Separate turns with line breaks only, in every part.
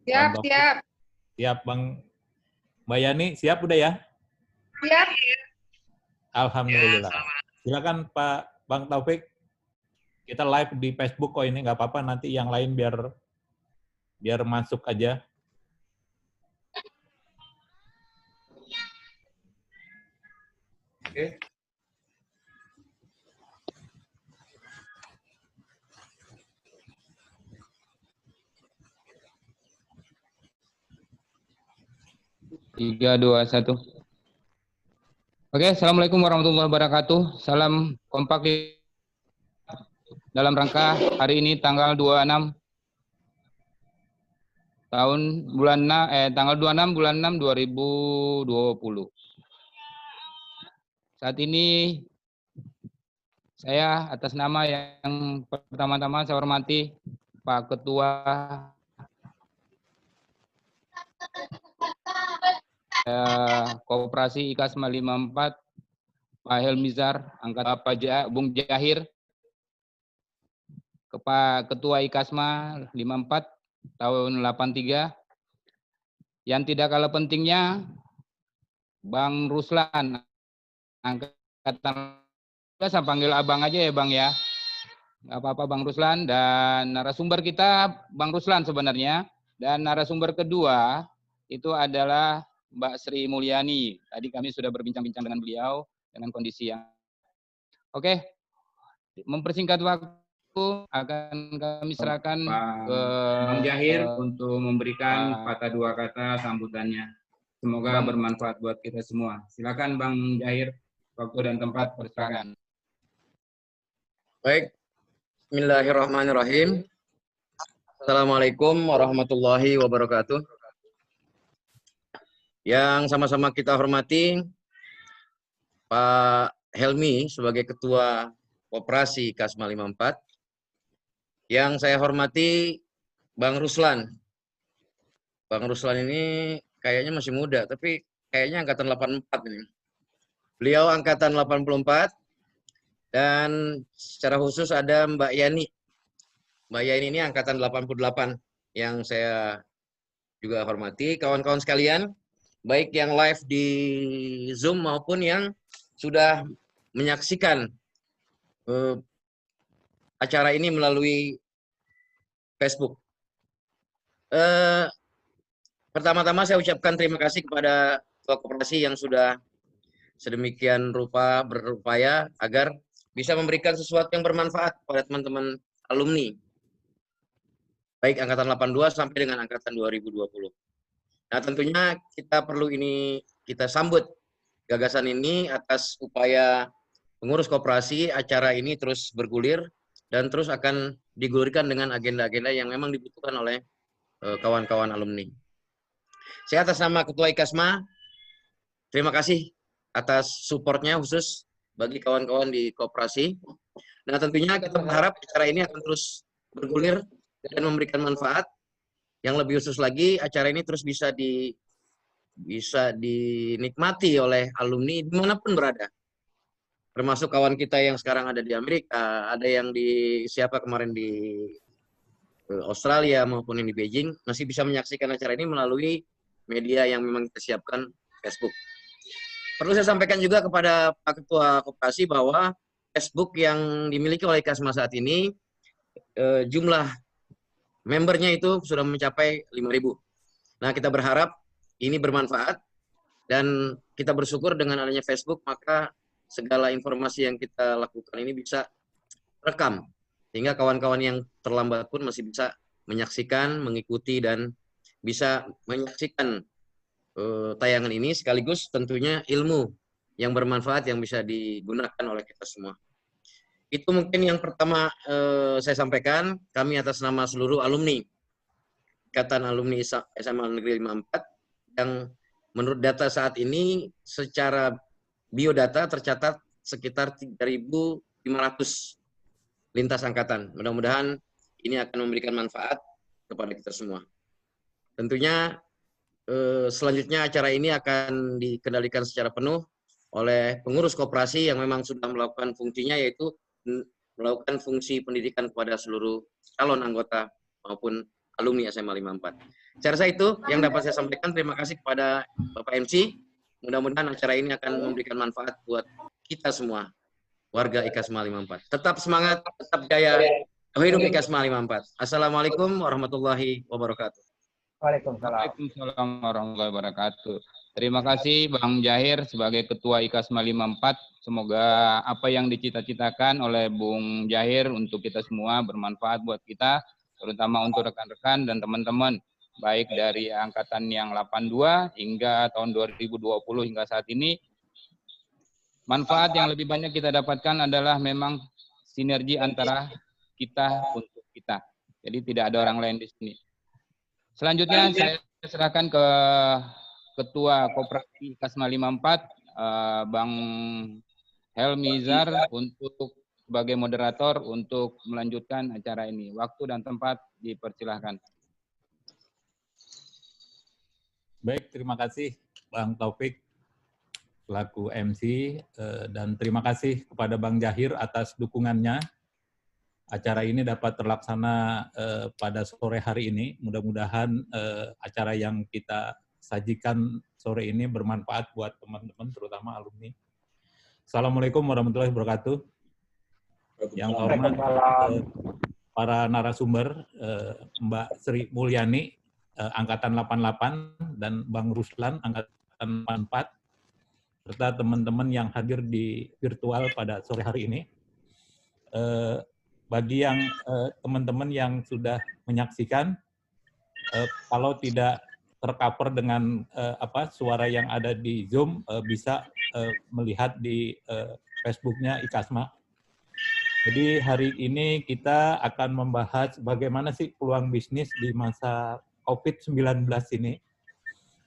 Siap,
Bang Taufik,
siap.
siap. Mbak Yani, siap udah ya?
Siap.
Alhamdulillah. Silakan Pak Bang Taufik, kita live di Facebook kok ini, nggak apa-apa, nanti yang lain biar masuk aja. Oke.
Tiga, dua, satu. Oke, assalamualaikum warahmatullahi wabarakatuh. Salam kompak dalam rangka hari ini tanggal 26 tanggal 26 bulan 6 2020. Saat ini saya atas nama yang pertama-tama saya hormati Pak Ketua Koperasi IKASMA 54, Pak Helmizar, Bung Jahir, Ketua IKASMA 54 tahun 83, yang tidak kalah pentingnya Bang Ruslan, angkatan, saya panggil abang aja ya Bang ya, nggak apa-apa Bang Ruslan, dan narasumber kita Bang Ruslan sebenarnya, dan narasumber kedua itu adalah Mbak Sri Mulyani. Tadi kami sudah berbincang-bincang dengan beliau dengan kondisi yang oke. Mempersingkat waktu akan kami serahkan ke
Bang Jahir untuk memberikan patah dua kata sambutannya. Semoga bermanfaat buat kita semua. Silakan Bang Jahir, waktu dan tempat persilakan.
Baik, Bismillahirrahmanirrahim. Assalamualaikum warahmatullahi wabarakatuh. Yang sama-sama kita hormati Pak Helmi sebagai Ketua Koperasi IKASMA 54. Yang saya hormati Bang Ruslan. Bang Ruslan ini kayaknya masih muda, tapi kayaknya angkatan 84 ini. Beliau angkatan 84, dan secara khusus ada Mbak Yani. Mbak Yani ini angkatan 88 yang saya juga hormati. Kawan-kawan sekalian, baik yang live di Zoom maupun yang sudah menyaksikan acara ini melalui Facebook. Pertama-tama saya ucapkan terima kasih kepada Ketua Koperasi yang sudah sedemikian rupa berupaya agar bisa memberikan sesuatu yang bermanfaat kepada teman-teman alumni, baik angkatan 82 sampai dengan angkatan 2020. Nah, tentunya kita perlu kita sambut gagasan ini atas upaya pengurus koperasi. Acara ini terus bergulir dan terus akan digulirkan dengan agenda-agenda yang memang dibutuhkan oleh kawan-kawan alumni. Saya atas nama Ketua IKASMA, terima kasih atas supportnya khusus bagi kawan-kawan di koperasi. Nah, tentunya kita berharap acara ini akan terus bergulir dan memberikan manfaat. Yang lebih khusus lagi, acara ini terus bisa dinikmati oleh alumni dimanapun berada. Termasuk kawan kita yang sekarang ada di Amerika, ada yang kemarin di Australia maupun yang di Beijing, masih bisa menyaksikan acara ini melalui media yang memang kita siapkan, Facebook. Perlu saya sampaikan juga kepada Pak Ketua Koperasi bahwa Facebook yang dimiliki oleh IKASMA saat ini, jumlah membernya itu sudah mencapai 5.000. Nah, kita berharap ini bermanfaat dan kita bersyukur dengan adanya Facebook, maka segala informasi yang kita lakukan ini bisa rekam, sehingga kawan-kawan yang terlambat pun masih bisa menyaksikan, mengikuti, dan bisa menyaksikan tayangan ini, sekaligus tentunya ilmu yang bermanfaat yang bisa digunakan oleh kita semua. Itu mungkin yang pertama saya sampaikan, kami atas nama seluruh alumni Ikatan Alumni SMA Negeri 54, yang menurut data saat ini secara biodata tercatat sekitar 3.500 lintas angkatan. Mudah-mudahan ini akan memberikan manfaat kepada kita semua. Tentunya selanjutnya acara ini akan dikendalikan secara penuh oleh pengurus koperasi yang memang sudah melakukan fungsinya, yaitu melakukan fungsi pendidikan kepada seluruh calon anggota maupun alumni SMA 54. Saya rasa itu yang dapat saya sampaikan. Terima kasih kepada Bapak MC. Mudah-mudahan acara ini akan memberikan manfaat buat kita semua, warga IKASMA 54. Tetap semangat, tetap jaya. Hidup IKASMA 54. Assalamualaikum warahmatullahi wabarakatuh.
Waalaikumsalam warahmatullahi wabarakatuh. Terima kasih Bang Jahir sebagai Ketua IKASMA 54. Semoga apa yang dicita-citakan oleh Bung Jahir untuk kita semua bermanfaat buat kita, terutama untuk rekan-rekan dan teman-teman, baik dari angkatan yang 82 hingga tahun 2020 hingga saat ini. Manfaat yang lebih banyak kita dapatkan adalah memang sinergi antara kita untuk kita. Jadi tidak ada orang lain di sini. Selanjutnya saya serahkan ke Ketua Koperasi IKASMA 54, Bang Helmizar untuk sebagai moderator untuk melanjutkan acara ini. Waktu dan tempat dipersilahkan.
Baik, terima kasih Bang Taufik selaku MC dan terima kasih kepada Bang Jahir atas dukungannya. Acara ini dapat terlaksana pada sore hari ini. Mudah-mudahan acara yang kita sajikan sore ini bermanfaat buat teman-teman, terutama alumni. Assalamualaikum warahmatullahi wabarakatuh. Yang hormat para narasumber, Mbak Sri Mulyani, Angkatan 88, dan Bang Ruslan, Angkatan 84, serta teman-teman yang hadir di virtual pada sore hari ini. Bagi yang teman-teman yang sudah menyaksikan, kalau tidak tercover dengan suara yang ada di Zoom, bisa melihat di Facebook-nya IKASMA. Jadi hari ini kita akan membahas bagaimana sih peluang bisnis di masa COVID-19 ini.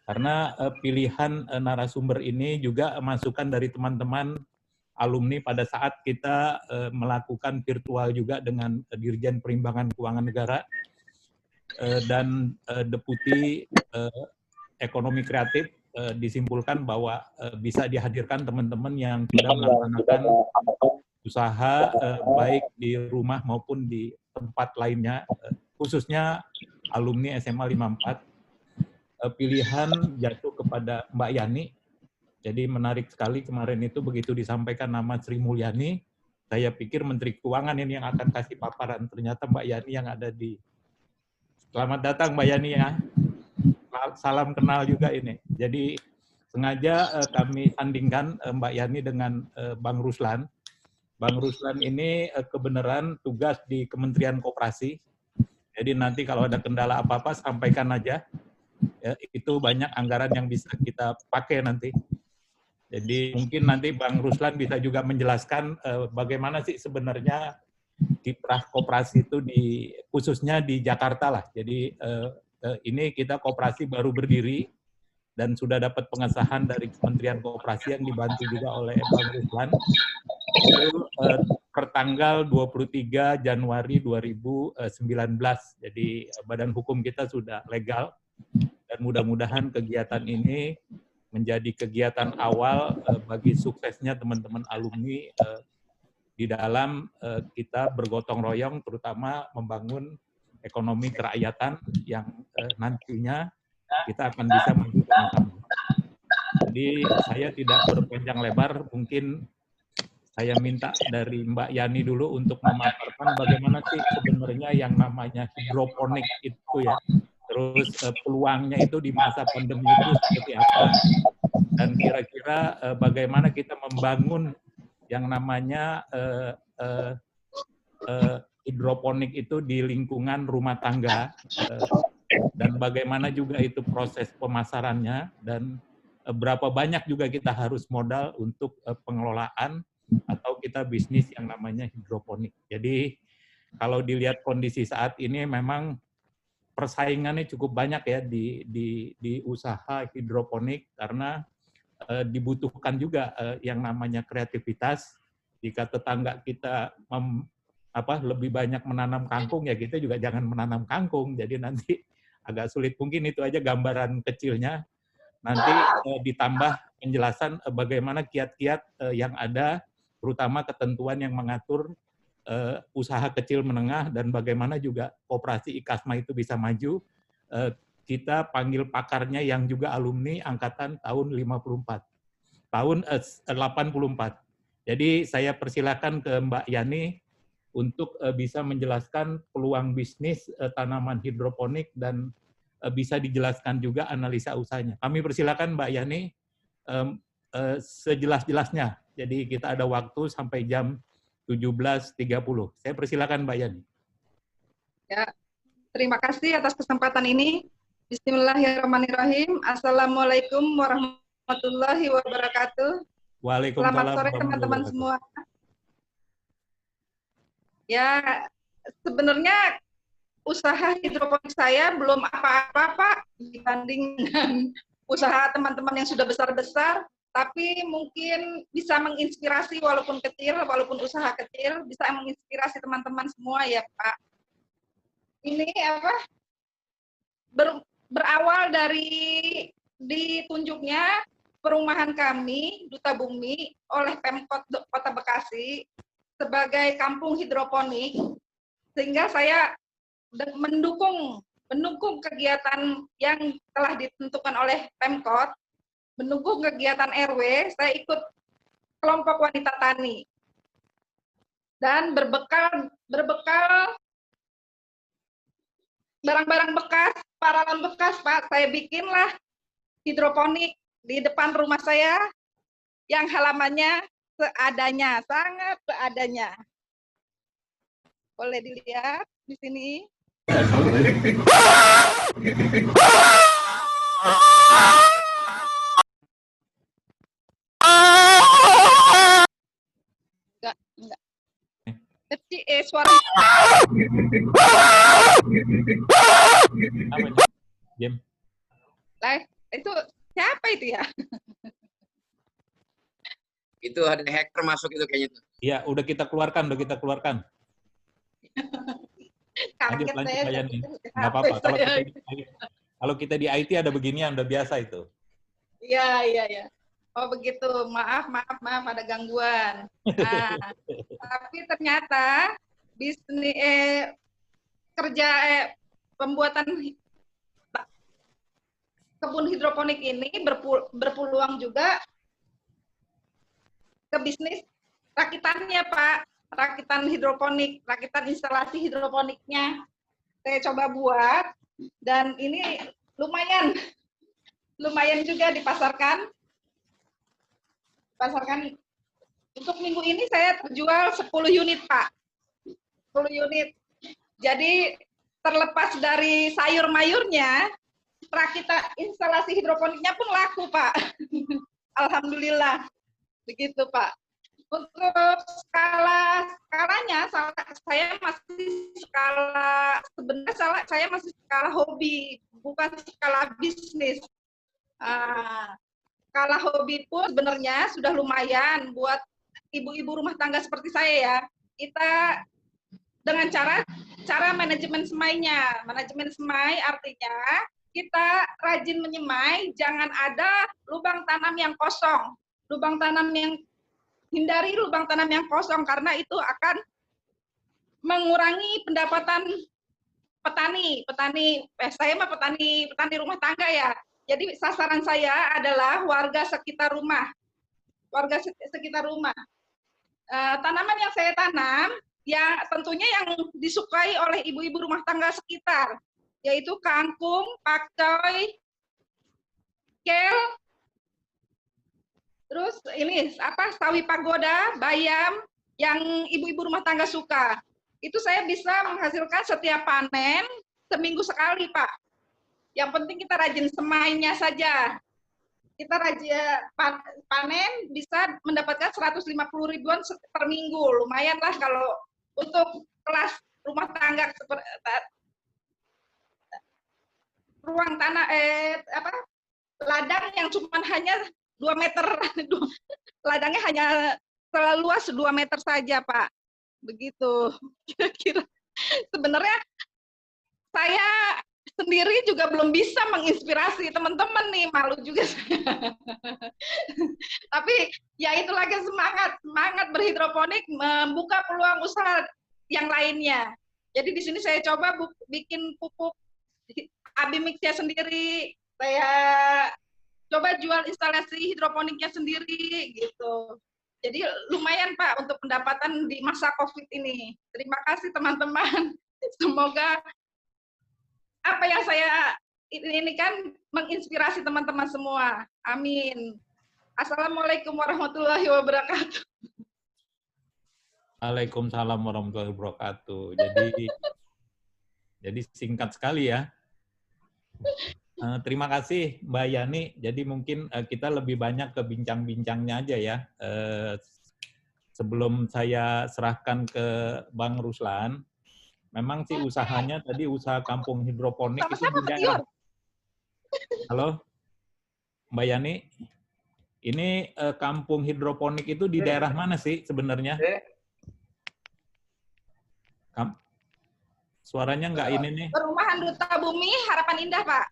Karena pilihan narasumber ini juga masukan dari teman-teman alumni pada saat kita melakukan virtual juga dengan Dirjen Perimbangan Keuangan Negara dan Deputi Ekonomi Kreatif, disimpulkan bahwa bisa dihadirkan teman-teman yang sudah melaksanakan usaha baik di rumah maupun di tempat lainnya, khususnya alumni SMA 54. Pilihan jatuh kepada Mbak Yani. Jadi menarik sekali kemarin itu begitu disampaikan nama Sri Mulyani, saya pikir Menteri Keuangan ini yang akan kasih paparan. Ternyata Mbak Yani yang ada di... Selamat datang Mbak Yani ya. Salam kenal juga ini. Jadi sengaja kami sandingkan Mbak Yani dengan Bang Ruslan. Bang Ruslan ini kebenaran tugas di Kementerian Koperasi. Jadi nanti kalau ada kendala apa-apa sampaikan aja. Ya, itu banyak anggaran yang bisa kita pakai nanti. Jadi mungkin nanti Bang Ruslan bisa juga menjelaskan bagaimana sih sebenarnya kiprah koperasi itu khususnya di Jakarta lah. Jadi ini kita koperasi baru berdiri dan sudah dapat pengesahan dari Kementerian Koperasi yang dibantu juga oleh Bang Ruslan. Itu pertanggal 23 Januari 2019. Jadi badan hukum kita sudah legal dan mudah-mudahan kegiatan ini menjadi kegiatan awal bagi suksesnya teman-teman alumni di dalam kita bergotong royong, terutama membangun ekonomi kerakyatan yang nantinya kita akan bisa maju sama-sama. Jadi saya tidak berpanjang lebar, mungkin saya minta dari Mbak Yani dulu untuk memaparkan bagaimana sih sebenarnya yang namanya hidroponik itu ya. Terus peluangnya itu di masa pandemi itu seperti apa? Dan kira-kira bagaimana kita membangun yang namanya hidroponik itu di lingkungan rumah tangga, dan bagaimana juga itu proses pemasarannya, dan berapa banyak juga kita harus modal untuk pengelolaan atau kita bisnis yang namanya hidroponik. Jadi kalau dilihat kondisi saat ini memang persaingannya cukup banyak ya di usaha hidroponik, karena dibutuhkan juga yang namanya kreativitas. Jika tetangga kita lebih banyak menanam kangkung, ya kita juga jangan menanam kangkung. Jadi nanti agak sulit. Mungkin itu aja gambaran kecilnya. Nanti ditambah penjelasan bagaimana kiat-kiat yang ada, terutama ketentuan yang mengatur usaha kecil menengah dan bagaimana juga koperasi IKASMA itu bisa maju, kita panggil pakarnya yang juga alumni angkatan tahun 84. Jadi saya persilakan ke Mbak Yani untuk bisa menjelaskan peluang bisnis tanaman hidroponik dan bisa dijelaskan juga analisa usahanya. Kami persilakan Mbak Yani sejelas-jelasnya. Jadi kita ada waktu sampai jam 17.30. Saya persilakan Mbak Yani.
Ya, terima kasih atas kesempatan ini. Bismillahirrahmanirrahim. Assalamualaikum warahmatullahi wabarakatuh.
Waalaikumsalam.
Selamat sore teman-teman semua. Ya, sebenarnya usaha hidroponik saya belum apa-apa Pak dibanding dengan usaha teman-teman yang sudah besar-besar, tapi mungkin bisa menginspirasi walaupun kecil, walaupun usaha kecil, bisa menginspirasi teman-teman semua ya Pak. Ini apa? Berawal dari ditunjuknya perumahan kami, Duta Bumi, oleh Pemkot Kota Bekasi sebagai kampung hidroponik, sehingga saya mendukung kegiatan yang telah ditentukan oleh Pemkot, mendukung kegiatan RW, saya ikut kelompok wanita tani. Dan berbekal barang-barang bekas, paralon bekas, Pak, saya bikinlah hidroponik di depan rumah saya yang halamannya seadanya, sangat seadanya. Boleh dilihat di sini. Enggak. Kecil, suara.
Jam.
Itu siapa itu ya?
Itu ada hacker masuk itu kayaknya tuh.
Iya, udah kita keluarkan. Lanjut saya nih. Nggak apa-apa. Kalau kita di IT ada beginian, udah biasa itu.
Iya. Oh begitu. Maaf ada gangguan. Nah, tapi ternyata bisnis pembuatan kebun hidroponik ini berpeluang juga ke bisnis rakitannya Pak, rakitan hidroponik, rakitan instalasi hidroponiknya. Saya coba buat dan ini lumayan juga dipasarkan. Untuk minggu ini saya terjual 10 unit Pak. 10 unit. Jadi terlepas dari sayur-mayurnya, rakitan instalasi hidroponiknya pun laku Pak. Alhamdulillah. Begitu Pak. Untuk skalanya saya masih skala hobi, bukan skala bisnis. Skala hobi pun sebenarnya sudah lumayan buat ibu-ibu rumah tangga seperti saya ya. Kita dengan cara manajemen semainya. Manajemen semai artinya kita rajin menyemai, jangan ada lubang tanam yang kosong. Hindari lubang tanam yang kosong karena itu akan mengurangi pendapatan petani. Saya mah petani rumah tangga ya. Jadi sasaran saya adalah warga sekitar rumah. Tanaman yang saya tanam ya tentunya yang disukai oleh ibu-ibu rumah tangga sekitar, yaitu kangkung, pakcoy, kel, terus ini sawi pagoda, bayam yang ibu-ibu rumah tangga suka. Itu saya bisa menghasilkan setiap panen seminggu sekali, Pak. Yang penting kita rajin semainya saja. Kita rajin panen bisa mendapatkan 150 ribuan per minggu. Lumayan lah kalau untuk kelas rumah tangga ruang tanah ladang yang cuma hanya 2 meter. Ladangnya hanya seluas 2 meter saja, Pak. Begitu. Kira-kira sebenarnya saya sendiri juga belum bisa menginspirasi teman-teman nih, malu juga saya. Tapi ya itu lagi semangat berhidroponik membuka peluang usaha yang lainnya. Jadi di sini saya coba bikin pupuk Abimixnya sendiri, saya coba jual instalasi hidroponiknya sendiri gitu. Jadi lumayan Pak untuk pendapatan di masa COVID ini. Terima kasih teman-teman. Semoga apa yang saya ini kan menginspirasi teman-teman semua. Amin. Assalamualaikum warahmatullahi wabarakatuh.
Waalaikumsalam warahmatullahi wabarakatuh. Jadi singkat sekali ya. Terima kasih Mbak Yani. Jadi mungkin kita lebih banyak ke bincang-bincangnya aja ya. Sebelum saya serahkan ke Bang Ruslan, memang sih usahanya tadi usaha kampung hidroponik itu di daerah. Halo, Mbak Yani. Ini kampung hidroponik itu di daerah mana sih sebenarnya? Suaranya nggak ini nih.
Perumahan Duta Bumi Harapan Indah, Pak.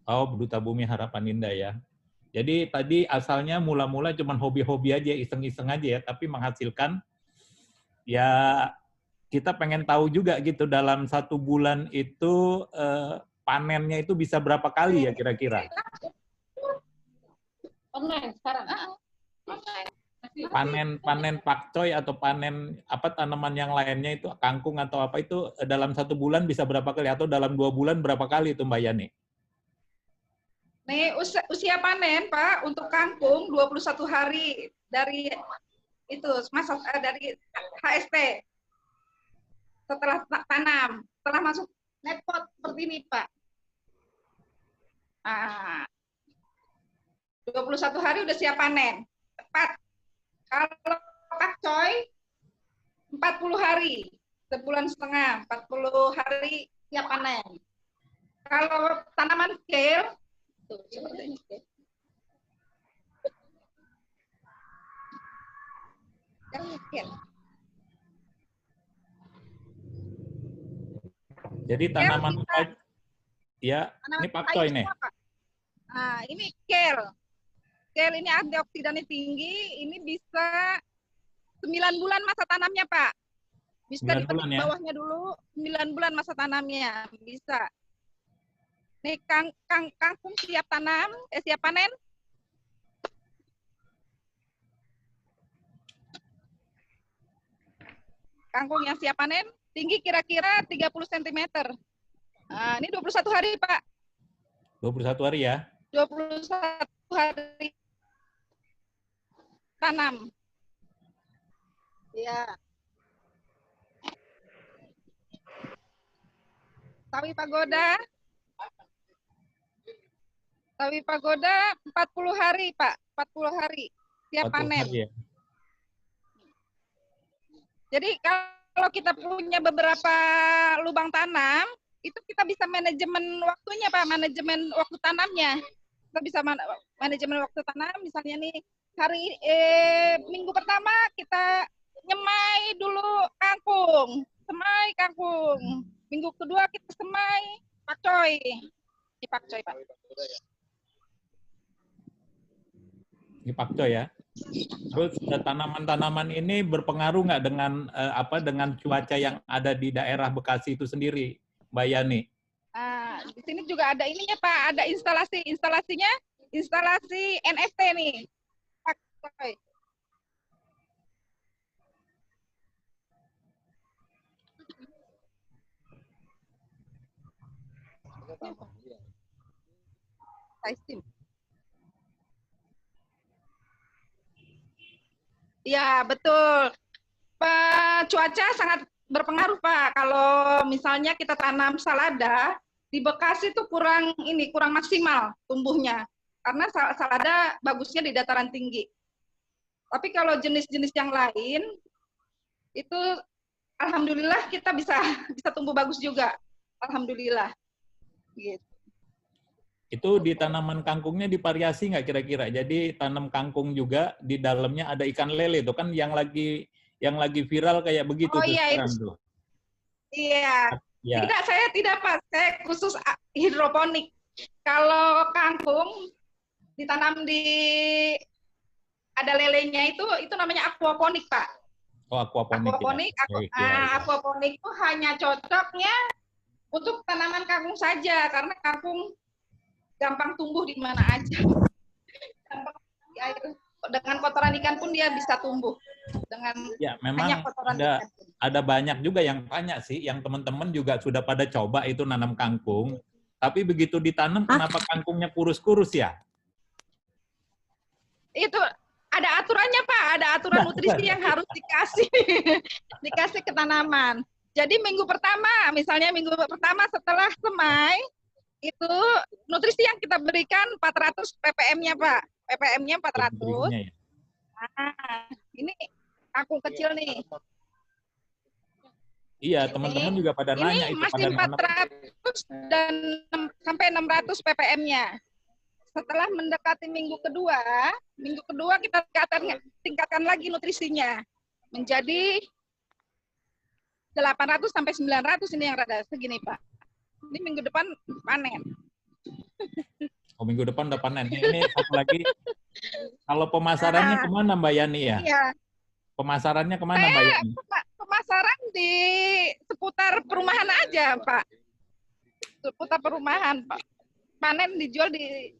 Oh, Duta Bumi Harapan Indah ya. Jadi tadi asalnya mula-mula cuma hobi-hobi aja, iseng-iseng aja ya, tapi menghasilkan ya. Kita pengen tahu juga gitu dalam 1 bulan itu panennya itu bisa berapa kali ya kira-kira?
Online sekarang.
Panen pakcoy atau panen apa tanaman yang lainnya itu kangkung atau apa itu dalam 1 bulan bisa berapa kali atau dalam 2 bulan berapa kali itu Mbak Yani?
Nih usia panen Pak untuk kangkung 21 hari dari itu masa dari HST. Setelah tanam, setelah masuk netpot seperti ini, Pak. 21 hari udah siap panen. Tepat. Kalau pakcoy 40 hari, sebulan setengah, 40 hari siap panen. Kalau tanaman kale, tuh, seperti ini. Kale.
Jadi tanaman ya, ini pakcoy nih.
Nah, ini kale. Kale ini antioksidannya tinggi, ini bisa 9 bulan masa tanamnya, Pak. Bisa dipetik ya? Bawahnya dulu, 9 bulan masa tanamnya, bisa. Nih kangkung siap tanam, siap panen. Kangkung yang siap panen, tinggi kira-kira 30 cm. Nah, ini 21 hari, Pak.
21 hari ya?
21 hari tanam. Ya. Sawi pagoda. Sawi pagoda 40 hari, Pak. 40 hari. Siap panen. Hari ya? Jadi kalau kita punya beberapa lubang tanam, itu kita bisa manajemen waktunya, Pak, manajemen waktu tanamnya. Kita bisa manajemen waktu tanam, misalnya nih, minggu pertama kita nyemai dulu kangkung, semai kangkung. Minggu kedua kita semai pakcoy. Ini pakcoy, Pak.
Ini pakcoy ya. Terus tanaman-tanaman ini berpengaruh nggak dengan dengan cuaca yang ada di daerah Bekasi itu sendiri, Mbak Yani?
Di sini juga ada ininya Pak, ada instalasinya, instalasi NFT nih. Pakcoy. Ya, betul. Cuaca sangat berpengaruh, Pak. Kalau misalnya kita tanam salada, di Bekasi itu kurang maksimal tumbuhnya. Karena salada bagusnya di dataran tinggi. Tapi kalau jenis-jenis yang lain, itu alhamdulillah kita bisa tumbuh bagus juga. Alhamdulillah. Gitu.
Itu di tanaman kangkungnya divariasi nggak kira-kira? Jadi tanam kangkung juga di dalamnya ada ikan lele itu kan yang lagi viral kayak begitu tuh
iya,
sekarang
itu.
Tuh.
Iya.
Ya.
Tidak, saya tidak Pak. Saya khusus hidroponik. Kalau kangkung ditanam di ada lelenya itu namanya aquaponik Pak.
Oh, aquaponik.
Aquaponik,
Ya.
aquaponik itu hanya cocoknya untuk tanaman kangkung saja karena kangkung gampang tumbuh di mana aja. Gampang di air. Dengan kotoran ikan pun dia bisa tumbuh. Dengan
Ya, memang
hanya kotoran ikan.
ada banyak juga yang tanya sih, yang teman-teman juga sudah pada coba itu nanam kangkung, tapi begitu ditanam kenapa kangkungnya kurus-kurus ya?
Itu ada aturannya Pak, ada aturan nutrisi yang harus dikasih ke tanaman. Jadi minggu pertama setelah semai itu nutrisi yang kita berikan 400 ppm-nya Pak. ppm-nya 400.
Ya?
Nah, ini kangkung kecil nih.
Iya, teman-teman juga pada nanya
ini
itu
masih
pada
400 dan sampai 600 ppm-nya. Setelah mendekati minggu kedua kita tingkatkan lagi nutrisinya menjadi 800 sampai 900 ini yang rada segini Pak. Ini minggu depan panen.
Oh, minggu depan udah panen. Ini satu lagi. Kalau pemasarannya kemana Mbak Yani ya?
Iya.
Pemasarannya kemana Mbak Yani?
Pemasaran di seputar perumahan aja Pak. Seputar perumahan Pak. Panen dijual di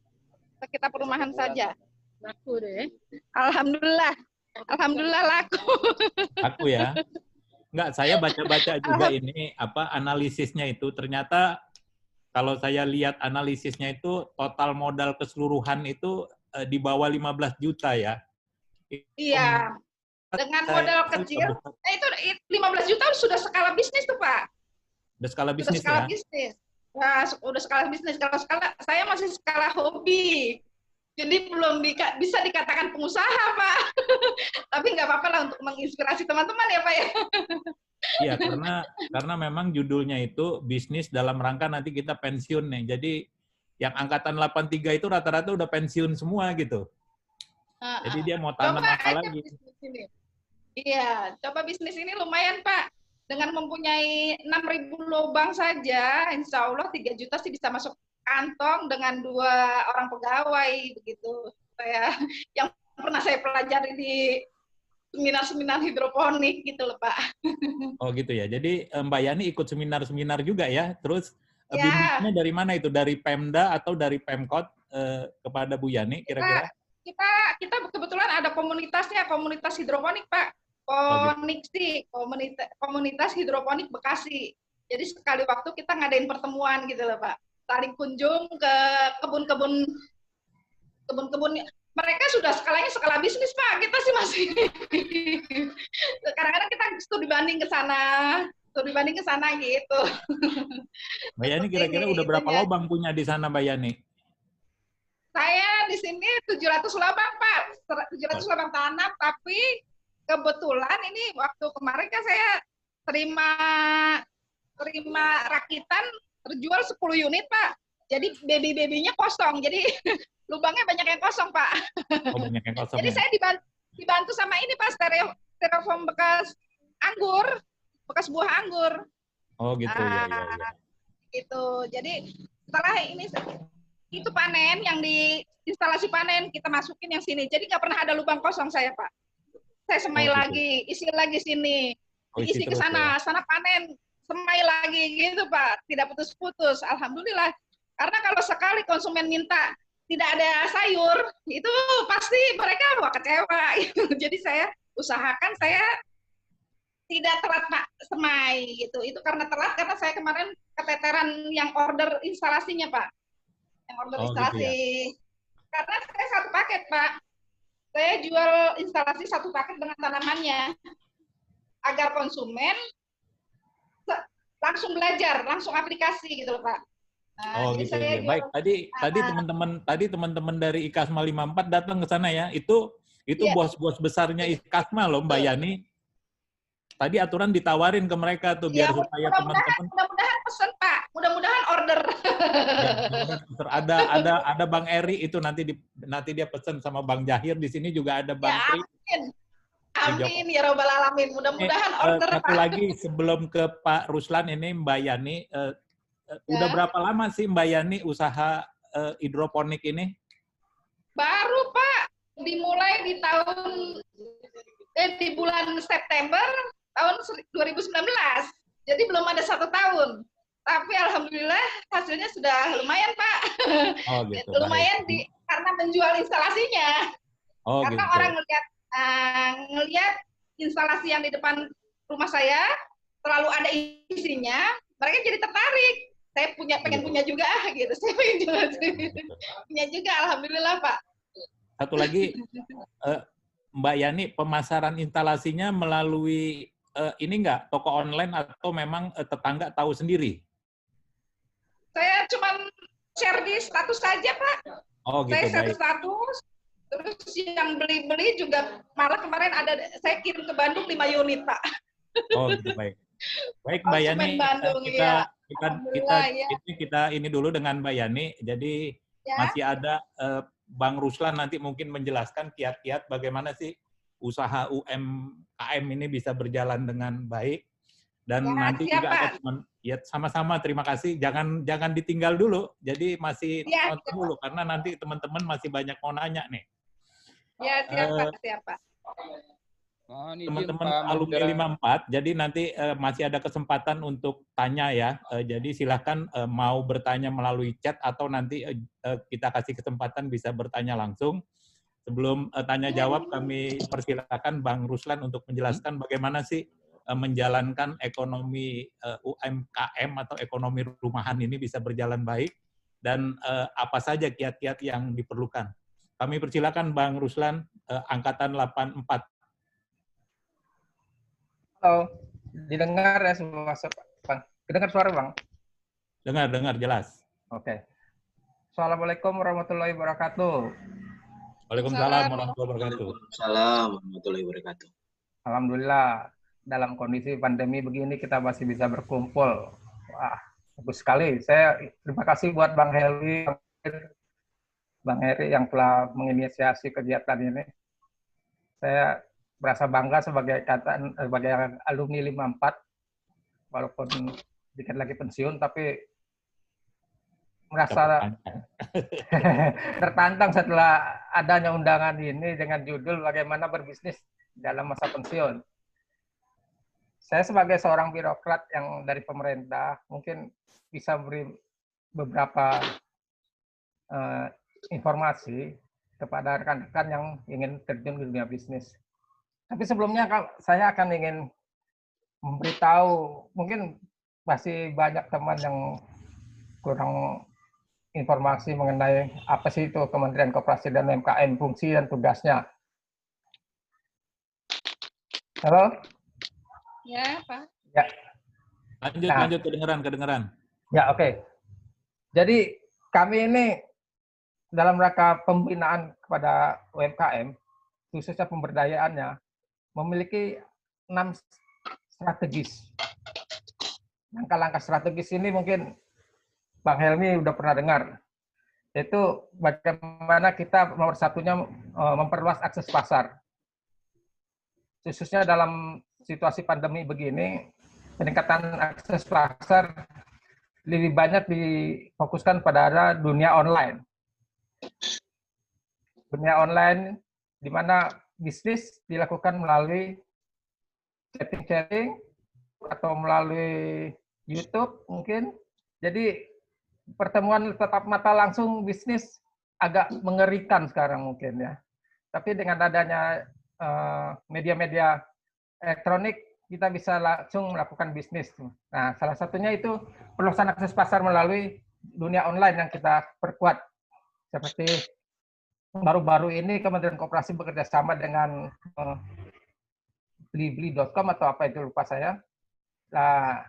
sekitar perumahan saja. Laku deh. Alhamdulillah. Alhamdulillah laku.
Laku ya. Enggak, saya baca-baca juga ini analisisnya itu ternyata kalau saya lihat analisisnya itu total modal keseluruhan itu di bawah 15 juta ya.
Iya. Dengan modal kecil, itu 15 juta sudah skala bisnis tuh Pak.
Udah skala bisnis
skala
ya?
Bisnis. Nah, udah skala bisnis. Kalau saya masih skala hobi. Jadi belum bisa dikatakan pengusaha, Pak. Tapi nggak apa-apa lah untuk menginspirasi teman-teman ya, Pak ya.
Iya, karena memang judulnya itu bisnis dalam rangka nanti kita pensiun nih. Jadi yang angkatan 83 itu rata-rata udah pensiun semua gitu. Jadi dia mau tanam apa lagi?
Iya, coba bisnis ini lumayan, Pak. Dengan mempunyai 6.000 lubang saja, insya Allah 3 juta sih bisa masuk kantong dengan 2 orang pegawai begitu. Yang pernah saya pelajari di seminar-seminar hidroponik gitu loh Pak.
Oh gitu ya. Jadi Mbak Yani ikut seminar-seminar juga ya. Terus bimbingannya dari mana itu? Dari Pemda atau dari Pemkot kepada Bu Yani kira-kira?
Kita kebetulan ada komunitasnya, komunitas hidroponik Pak. Komunitas hidroponik Bekasi. Jadi sekali waktu kita ngadain pertemuan gitu loh Pak. Saling kunjung ke kebun-kebun. Mereka sudah skalanya skala bisnis Pak. Kita sih masih. Kadang-kadang kita studi banding ke sana gitu.
Mbak Yani kira-kira udah berapa lubang punya di sana Mbak Yani?
Saya di sini 700 lubang Pak. 700 lubang tanam, tapi kebetulan ini waktu kemarin kan saya terima rakitan terjual 10 unit Pak. Jadi baby-babynya kosong. Jadi lubangnya banyak yang kosong Pak.
Oh, banyak yang kosong.
Jadi saya dibantu sama ini Pak, styrofoam bekas anggur, bekas buah anggur.
Oh gitu ya.
Gitu. Jadi setelah ini itu panen yang di instalasi panen kita masukin yang sini. Jadi nggak pernah ada lubang kosong saya Pak. Saya semai lagi, isi lagi sini, isi ke sana, sana panen, semai lagi gitu Pak. Tidak putus-putus. Alhamdulillah. Karena kalau sekali konsumen minta tidak ada sayur, itu pasti mereka kecewa. Jadi saya usahakan saya tidak telat Pak semai gitu. Itu karena telat karena saya kemarin keteteran yang order instalasinya Pak. Yang order instalasi. Gitu ya? Karena saya satu paket Pak. Saya jual instalasi satu paket dengan tanamannya agar konsumen langsung belajar, langsung aplikasi gitu loh Pak.
Nah, gitu ya. Baik, tadi teman-teman dari IKASMA 54 datang ke sana ya. Itu bos-bos besarnya IKASMA loh Mbak Yani. Tadi aturan ditawarin ke mereka tuh biar supaya teman-teman.
Mudah-mudahan pesan Pak, mudah-mudahan order.
Ya, ada Bang Eri itu nanti dia pesan sama Bang Jahir, di sini juga ada Bang Tri.
Amin ya robbal alamin. Mudah-mudahan order
Satu
Pak.
lagi sebelum ke Pak Ruslan ini Mbak Yani, udah
Ya.
berapa lama sih Mbak Yani usaha hidroponik ini?
Baru Pak, dimulai di bulan September tahun 2019. Jadi belum ada 1 tahun. Tapi alhamdulillah hasilnya sudah lumayan Pak.
Oh gitu.
Lumayan
baik.
karena menjual instalasinya.
Oh
Karena
gitu.
orang ngelihat instalasi yang di depan rumah saya terlalu ada isinya, mereka jadi tertarik. Saya pengen punya juga gitu. Saya pengen punya juga, alhamdulillah Pak.
Satu lagi, Mbak Yani, pemasaran instalasinya melalui ini enggak toko online atau memang tetangga tahu sendiri?
Saya cuma share di status saja Pak.
Oh gitu,
Saya share
baik.
status. Terus yang beli juga malah kemarin saya kirim ke Bandung 5 unit Pak.
Oh gitu, baik. Baik Mbak Yani,
Bandung, ya.
kita ini dulu dengan Mbak Yani. Jadi
Ya.
masih ada Bang Ruslan nanti mungkin menjelaskan kiat-kiat bagaimana sih usaha UMKM ini bisa berjalan dengan baik. Dan
Ya,
nanti
siap,
juga
Pak.
ada ya sama-sama, terima kasih. Jangan ditinggal dulu. Jadi masih
Ya,
nonton dulu karena nanti teman-teman masih banyak mau nanya nih.
Ya, siap Pak, siap Pak.
Mohon izin
Teman-teman
Pak
alumni
Moderator.
54, jadi nanti masih ada kesempatan untuk tanya ya. Jadi silakan mau bertanya melalui chat atau nanti kita kasih kesempatan bisa bertanya langsung. Sebelum tanya jawab, kami persilakan Bang Ruslan untuk menjelaskan bagaimana sih menjalankan ekonomi UMKM atau ekonomi rumahan ini bisa berjalan baik dan apa saja kiat-kiat yang diperlukan. Kami persilakan Bang Ruslan, angkatan 84.
Halo, didengar ya semua, Bang? Didengar suara, Bang?
Dengar jelas.
Oke. Assalamualaikum warahmatullahi wabarakatuh.
Waalaikumsalam warahmatullahi wabarakatuh.
Waalaikumsalam warahmatullahi wabarakatuh.
Alhamdulillah, dalam kondisi pandemi begini kita masih bisa berkumpul. Wah, bagus sekali. Saya terima kasih buat Bang Helwi, Bang Heri yang telah menginisiasi kegiatan ini. Saya merasa bangga sebagai alumni 54, walaupun dikit lagi pensiun, tapi merasa tertantang setelah adanya undangan ini dengan judul bagaimana berbisnis dalam masa pensiun. Saya sebagai seorang birokrat yang dari pemerintah mungkin bisa beri beberapa informasi kepada rekan-rekan yang ingin terjun ke dunia bisnis. Tapi sebelumnya saya akan ingin memberitahu, mungkin masih banyak teman yang kurang informasi mengenai apa sih itu Kementerian Koperasi dan UMKM, fungsi dan tugasnya. Halo?
Ya, Pak.
Ya.
Lanjut, kedengeran.
Ya, oke. Jadi kami ini dalam rangka pembinaan kepada UMKM, khususnya pemberdayaannya, memiliki 6 strategis. Langkah-langkah strategis ini mungkin Bang Helmi udah pernah dengar. Itu bagaimana kita nomor satunya memperluas akses pasar. Khususnya dalam situasi pandemi begini, peningkatan akses pasar lebih banyak difokuskan pada dunia online. Dunia online di mana bisnis dilakukan melalui chatting atau melalui YouTube mungkin. Jadi pertemuan tatap mata langsung bisnis agak mengerikan sekarang mungkin ya. Tapi dengan adanya media-media elektronik kita bisa langsung melakukan bisnis. Nah, salah satunya itu perluasan akses pasar melalui dunia online yang kita perkuat. Seperti baru-baru ini Kementerian Koperasi bekerja sama dengan blibli.com atau apa itu lupa saya. Nah,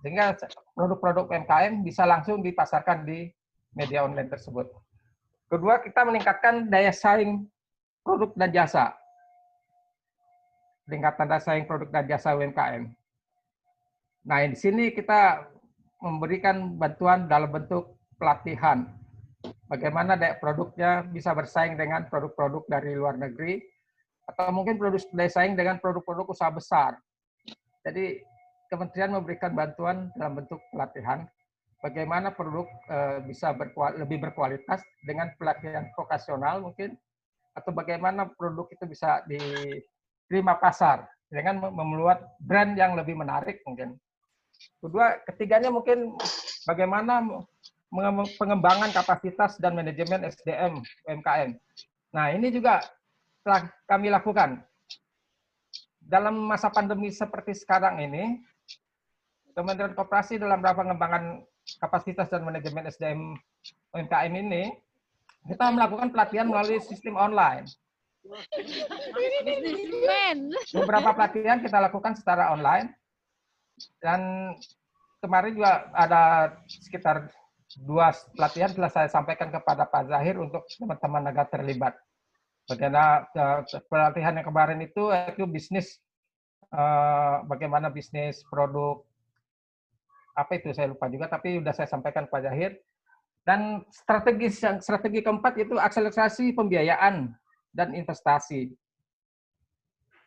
sehingga produk-produk UMKM bisa langsung dipasarkan di media online tersebut. Kedua, kita meningkatkan daya saing produk dan jasa. Peningkatan daya saing produk dan jasa UMKM. Nah, di sini kita memberikan bantuan dalam bentuk pelatihan. Bagaimana produknya bisa bersaing dengan produk-produk dari luar negeri atau mungkin bersaing dengan produk-produk usaha besar. Jadi kementerian memberikan bantuan dalam bentuk pelatihan bagaimana produk bisa lebih berkualitas dengan pelatihan vokasional mungkin, atau bagaimana produk itu bisa diterima pasar dengan membuat brand yang lebih menarik mungkin. Kedua, ketiganya mungkin bagaimana pengembangan kapasitas dan manajemen SDM UMKM. Nah, ini juga telah kami lakukan. Dalam masa pandemi seperti sekarang ini, Kementerian Koperasi dalam rangka pengembangan kapasitas dan manajemen SDM UMKM ini, kita melakukan pelatihan melalui sistem online. Beberapa pelatihan kita lakukan secara online, dan kemarin juga ada sekitar 2 pelatihan telah saya sampaikan kepada Pak Zahir untuk teman-teman agar terlibat. Bagaimana pelatihan yang kemarin itu bisnis, bagaimana bisnis produk, apa itu saya lupa juga, tapi sudah saya sampaikan Pak Zahir. Dan strategi keempat itu akselerasi pembiayaan dan investasi.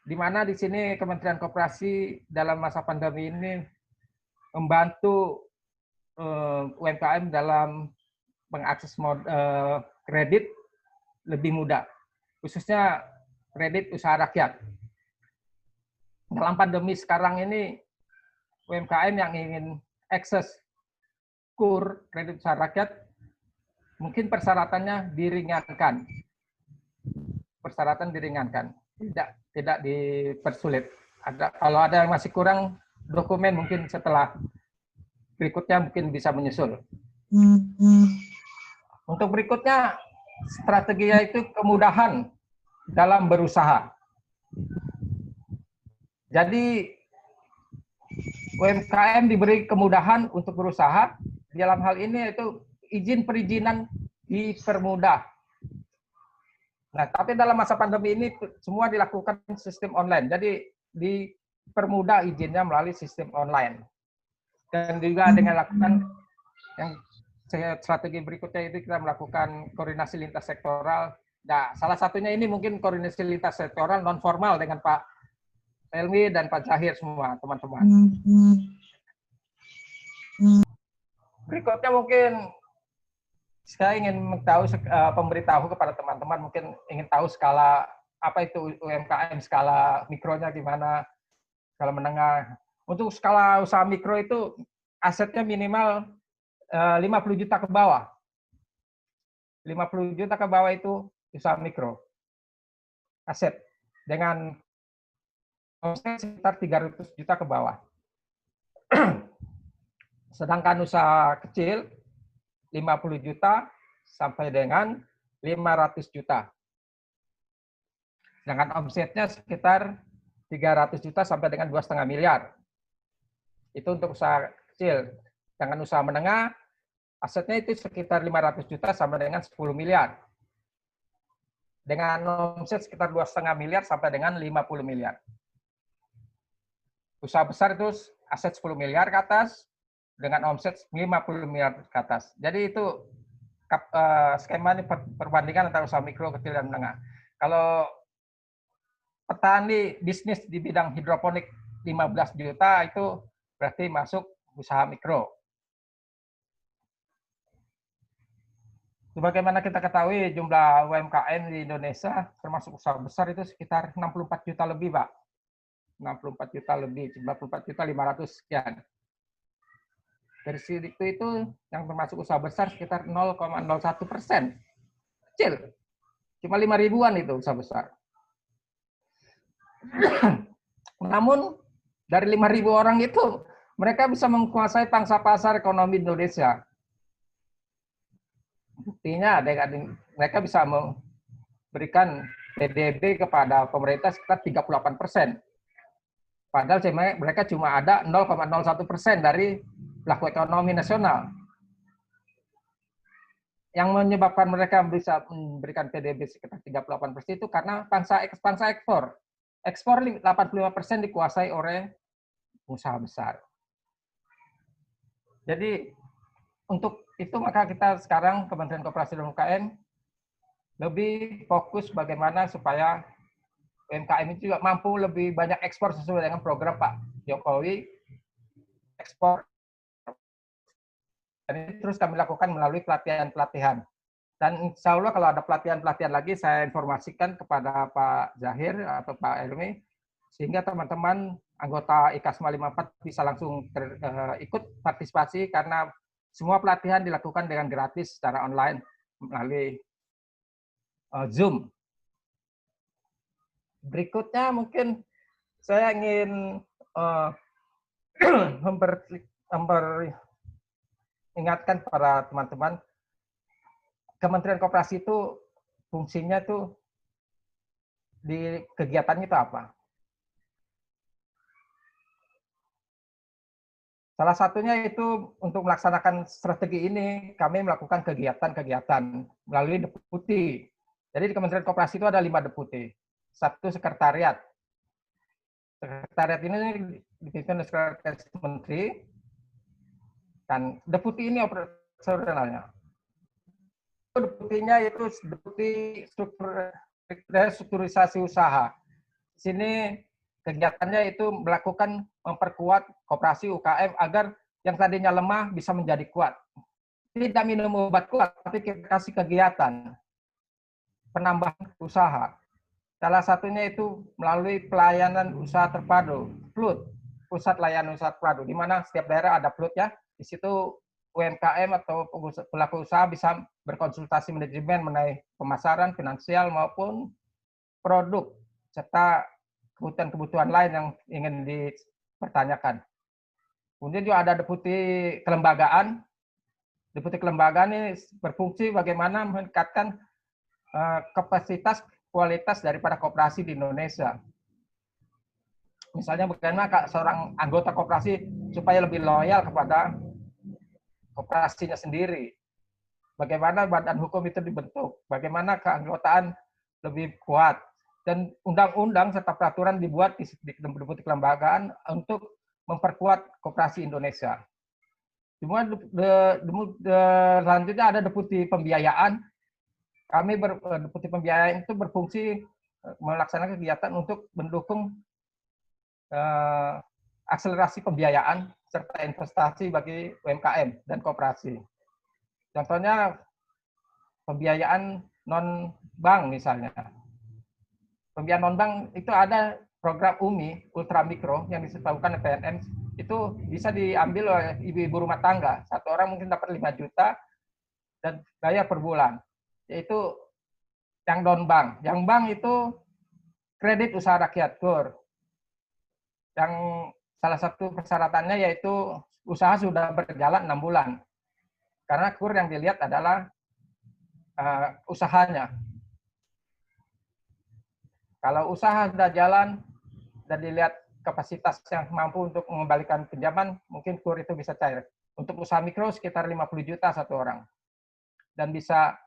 Di mana di sini Kementerian Koperasi dalam masa pandemi ini membantu UMKM dalam mengakses kredit lebih mudah, khususnya kredit usaha rakyat. Dalam pandemi sekarang ini, UMKM yang ingin akses KUR, kredit usaha rakyat, mungkin persyaratannya diringankan. Persyaratan diringankan, tidak dipersulit. Kalau ada yang masih kurang dokumen, mungkin setelah berikutnya mungkin bisa menyusul. Untuk berikutnya, strateginya itu kemudahan dalam berusaha. Jadi, UMKM diberi kemudahan untuk berusaha. Dalam hal ini itu izin perizinan dipermudah. Nah, tapi dalam masa pandemi ini semua dilakukan sistem online. Jadi, dipermudah izinnya melalui sistem online. Dan juga dengan lakukan yang strategi berikutnya itu kita melakukan koordinasi lintas sektoral. Nah, salah satunya ini mungkin koordinasi lintas sektoral non formal dengan Pak Helmi dan Pak Zahir semua teman-teman. Berikutnya mungkin saya ingin memberitahu kepada teman-teman, mungkin ingin tahu skala apa itu UMKM, skala mikronya gimana, skala menengah. Untuk skala usaha mikro itu asetnya minimal 50 juta ke bawah. 50 juta ke bawah itu usaha mikro. Aset dengan omset sekitar 300 juta ke bawah. Sedangkan usaha kecil 50 juta sampai dengan 500 juta. Sedangkan omsetnya sekitar 300 juta sampai dengan 2,5 miliar. Itu untuk usaha kecil. Dengan usaha menengah, asetnya itu sekitar 500 juta sampai dengan 10 miliar. Dengan omset sekitar 2,5 miliar sampai dengan 50 miliar. Usaha besar itu aset 10 miliar ke atas, dengan omset 50 miliar ke atas. Jadi itu skema ini perbandingan antara usaha mikro, kecil, dan menengah. Kalau petani bisnis di bidang hidroponik 15 juta itu berarti masuk usaha mikro. Sebagaimana kita ketahui jumlah UMKM di Indonesia termasuk usaha besar itu sekitar 64 juta lebih, Pak. 64 juta lebih, 94 juta 500 sekian. Dari situ itu yang termasuk usaha besar sekitar 0,01%. Kecil. Cuma 5 ribuan itu usaha besar. Namun dari 5.000 orang itu mereka bisa menguasai pangsa pasar ekonomi Indonesia. Buktinya mereka bisa memberikan PDB kepada pemerintah sekitar 38%. Padahal mereka cuma ada 0,01% dari pelaku ekonomi nasional. Yang menyebabkan mereka bisa memberikan PDB sekitar 38% itu karena pangsa ekspor. Ekspor 85% dikuasai oleh usaha besar. Jadi untuk itu maka kita sekarang Kementerian Koperasi dan UMKM lebih fokus bagaimana supaya UMKM itu juga mampu lebih banyak ekspor sesuai dengan program Pak Jokowi ekspor. Dan ini terus kami lakukan melalui pelatihan-pelatihan. Dan insya Allah kalau ada pelatihan-pelatihan lagi, saya informasikan kepada Pak Zahir atau Pak Elmi, sehingga teman-teman anggota IKASMA 54 bisa langsung ikut partisipasi, karena semua pelatihan dilakukan dengan gratis secara online melalui Zoom. Berikutnya mungkin saya ingin ingatkan para teman-teman, Kementerian Koperasi itu fungsinya tuh di kegiatannya itu apa? Salah satunya itu untuk melaksanakan strategi ini, kami melakukan kegiatan-kegiatan melalui deputi. Jadi di Kementerian Koperasi itu ada 5 deputi. 1 sekretariat. Sekretariat ini dipimpin oleh Sekretaris Menteri, dan deputi ini operasionalnya. Deputinya itu deputi strukturisasi usaha. Di sini kegiatannya itu melakukan memperkuat koperasi UKM agar yang tadinya lemah bisa menjadi kuat. Tidak minum obat kuat, tapi kita kasih kegiatan penambahan usaha. Salah satunya itu melalui pelayanan usaha terpadu, PLUT, Pusat Layanan Usaha Terpadu, di mana setiap daerah ada PLUT ya. Di situ UMKM atau pelaku usaha bisa berkonsultasi manajemen mengenai pemasaran, finansial maupun produk, serta kebutuhan-kebutuhan lain yang ingin dipertanyakan. Kemudian juga ada deputi kelembagaan. Deputi kelembagaan ini berfungsi bagaimana meningkatkan kapasitas kualitas daripada koperasi di Indonesia. Misalnya bagaimana seorang anggota koperasi supaya lebih loyal kepada koperasinya sendiri. Bagaimana badan hukum itu dibentuk, bagaimana keanggotaan lebih kuat. Dan undang-undang serta peraturan dibuat di deputi kelembagaan untuk memperkuat koperasi Indonesia. Cuma selanjutnya ada deputi pembiayaan. Kami deputi pembiayaan itu berfungsi melaksanakan kegiatan untuk mendukung akselerasi pembiayaan serta investasi bagi UMKM dan koperasi. Contohnya pembiayaan non-bank misalnya. Pembiayaan non-bank itu ada program UMI, Ultra Mikro, yang ditetapkan oleh PNM, itu bisa diambil oleh ibu-ibu rumah tangga. Satu orang mungkin dapat 5 juta dan bayar per bulan. Yaitu yang non-bank. Yang bank itu kredit usaha rakyat, KUR. Yang salah satu persyaratannya yaitu usaha sudah berjalan 6 bulan. Karena KUR yang dilihat adalah usahanya. Kalau usaha sudah jalan dan dilihat kapasitas yang mampu untuk mengembalikan pinjaman, mungkin KUR itu bisa cair. Untuk usaha mikro sekitar 50 juta satu orang. Dan bisa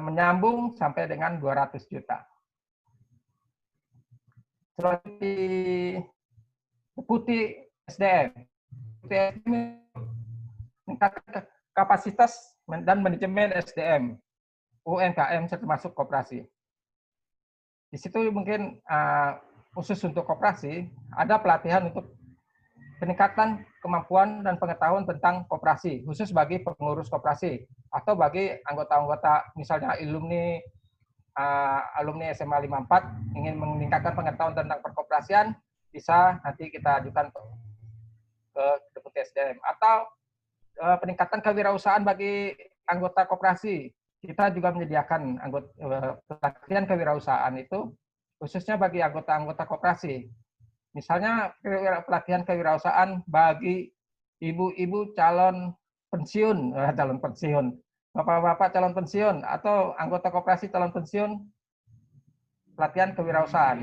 menyambung sampai dengan 200 juta. Selanjutnya deputi SDM. Deputi SDM meningkatkan kapasitas dan manajemen SDM, UMKM termasuk koperasi. Di situ mungkin khusus untuk koperasi, ada pelatihan untuk peningkatan kemampuan dan pengetahuan tentang koperasi, khusus bagi pengurus koperasi, atau bagi anggota-anggota, misalnya alumni SMA 54, ingin meningkatkan pengetahuan tentang perkoperasian, bisa nanti kita ajukan ke deputi SDM. Atau peningkatan kewirausahaan bagi anggota koperasi. Kita juga menyediakan pelatihan kewirausahaan itu khususnya bagi anggota-anggota koperasi. Misalnya pelatihan kewirausahaan bagi ibu-ibu calon pensiun, bapak-bapak calon pensiun, atau anggota koperasi calon pensiun, pelatihan kewirausahaan.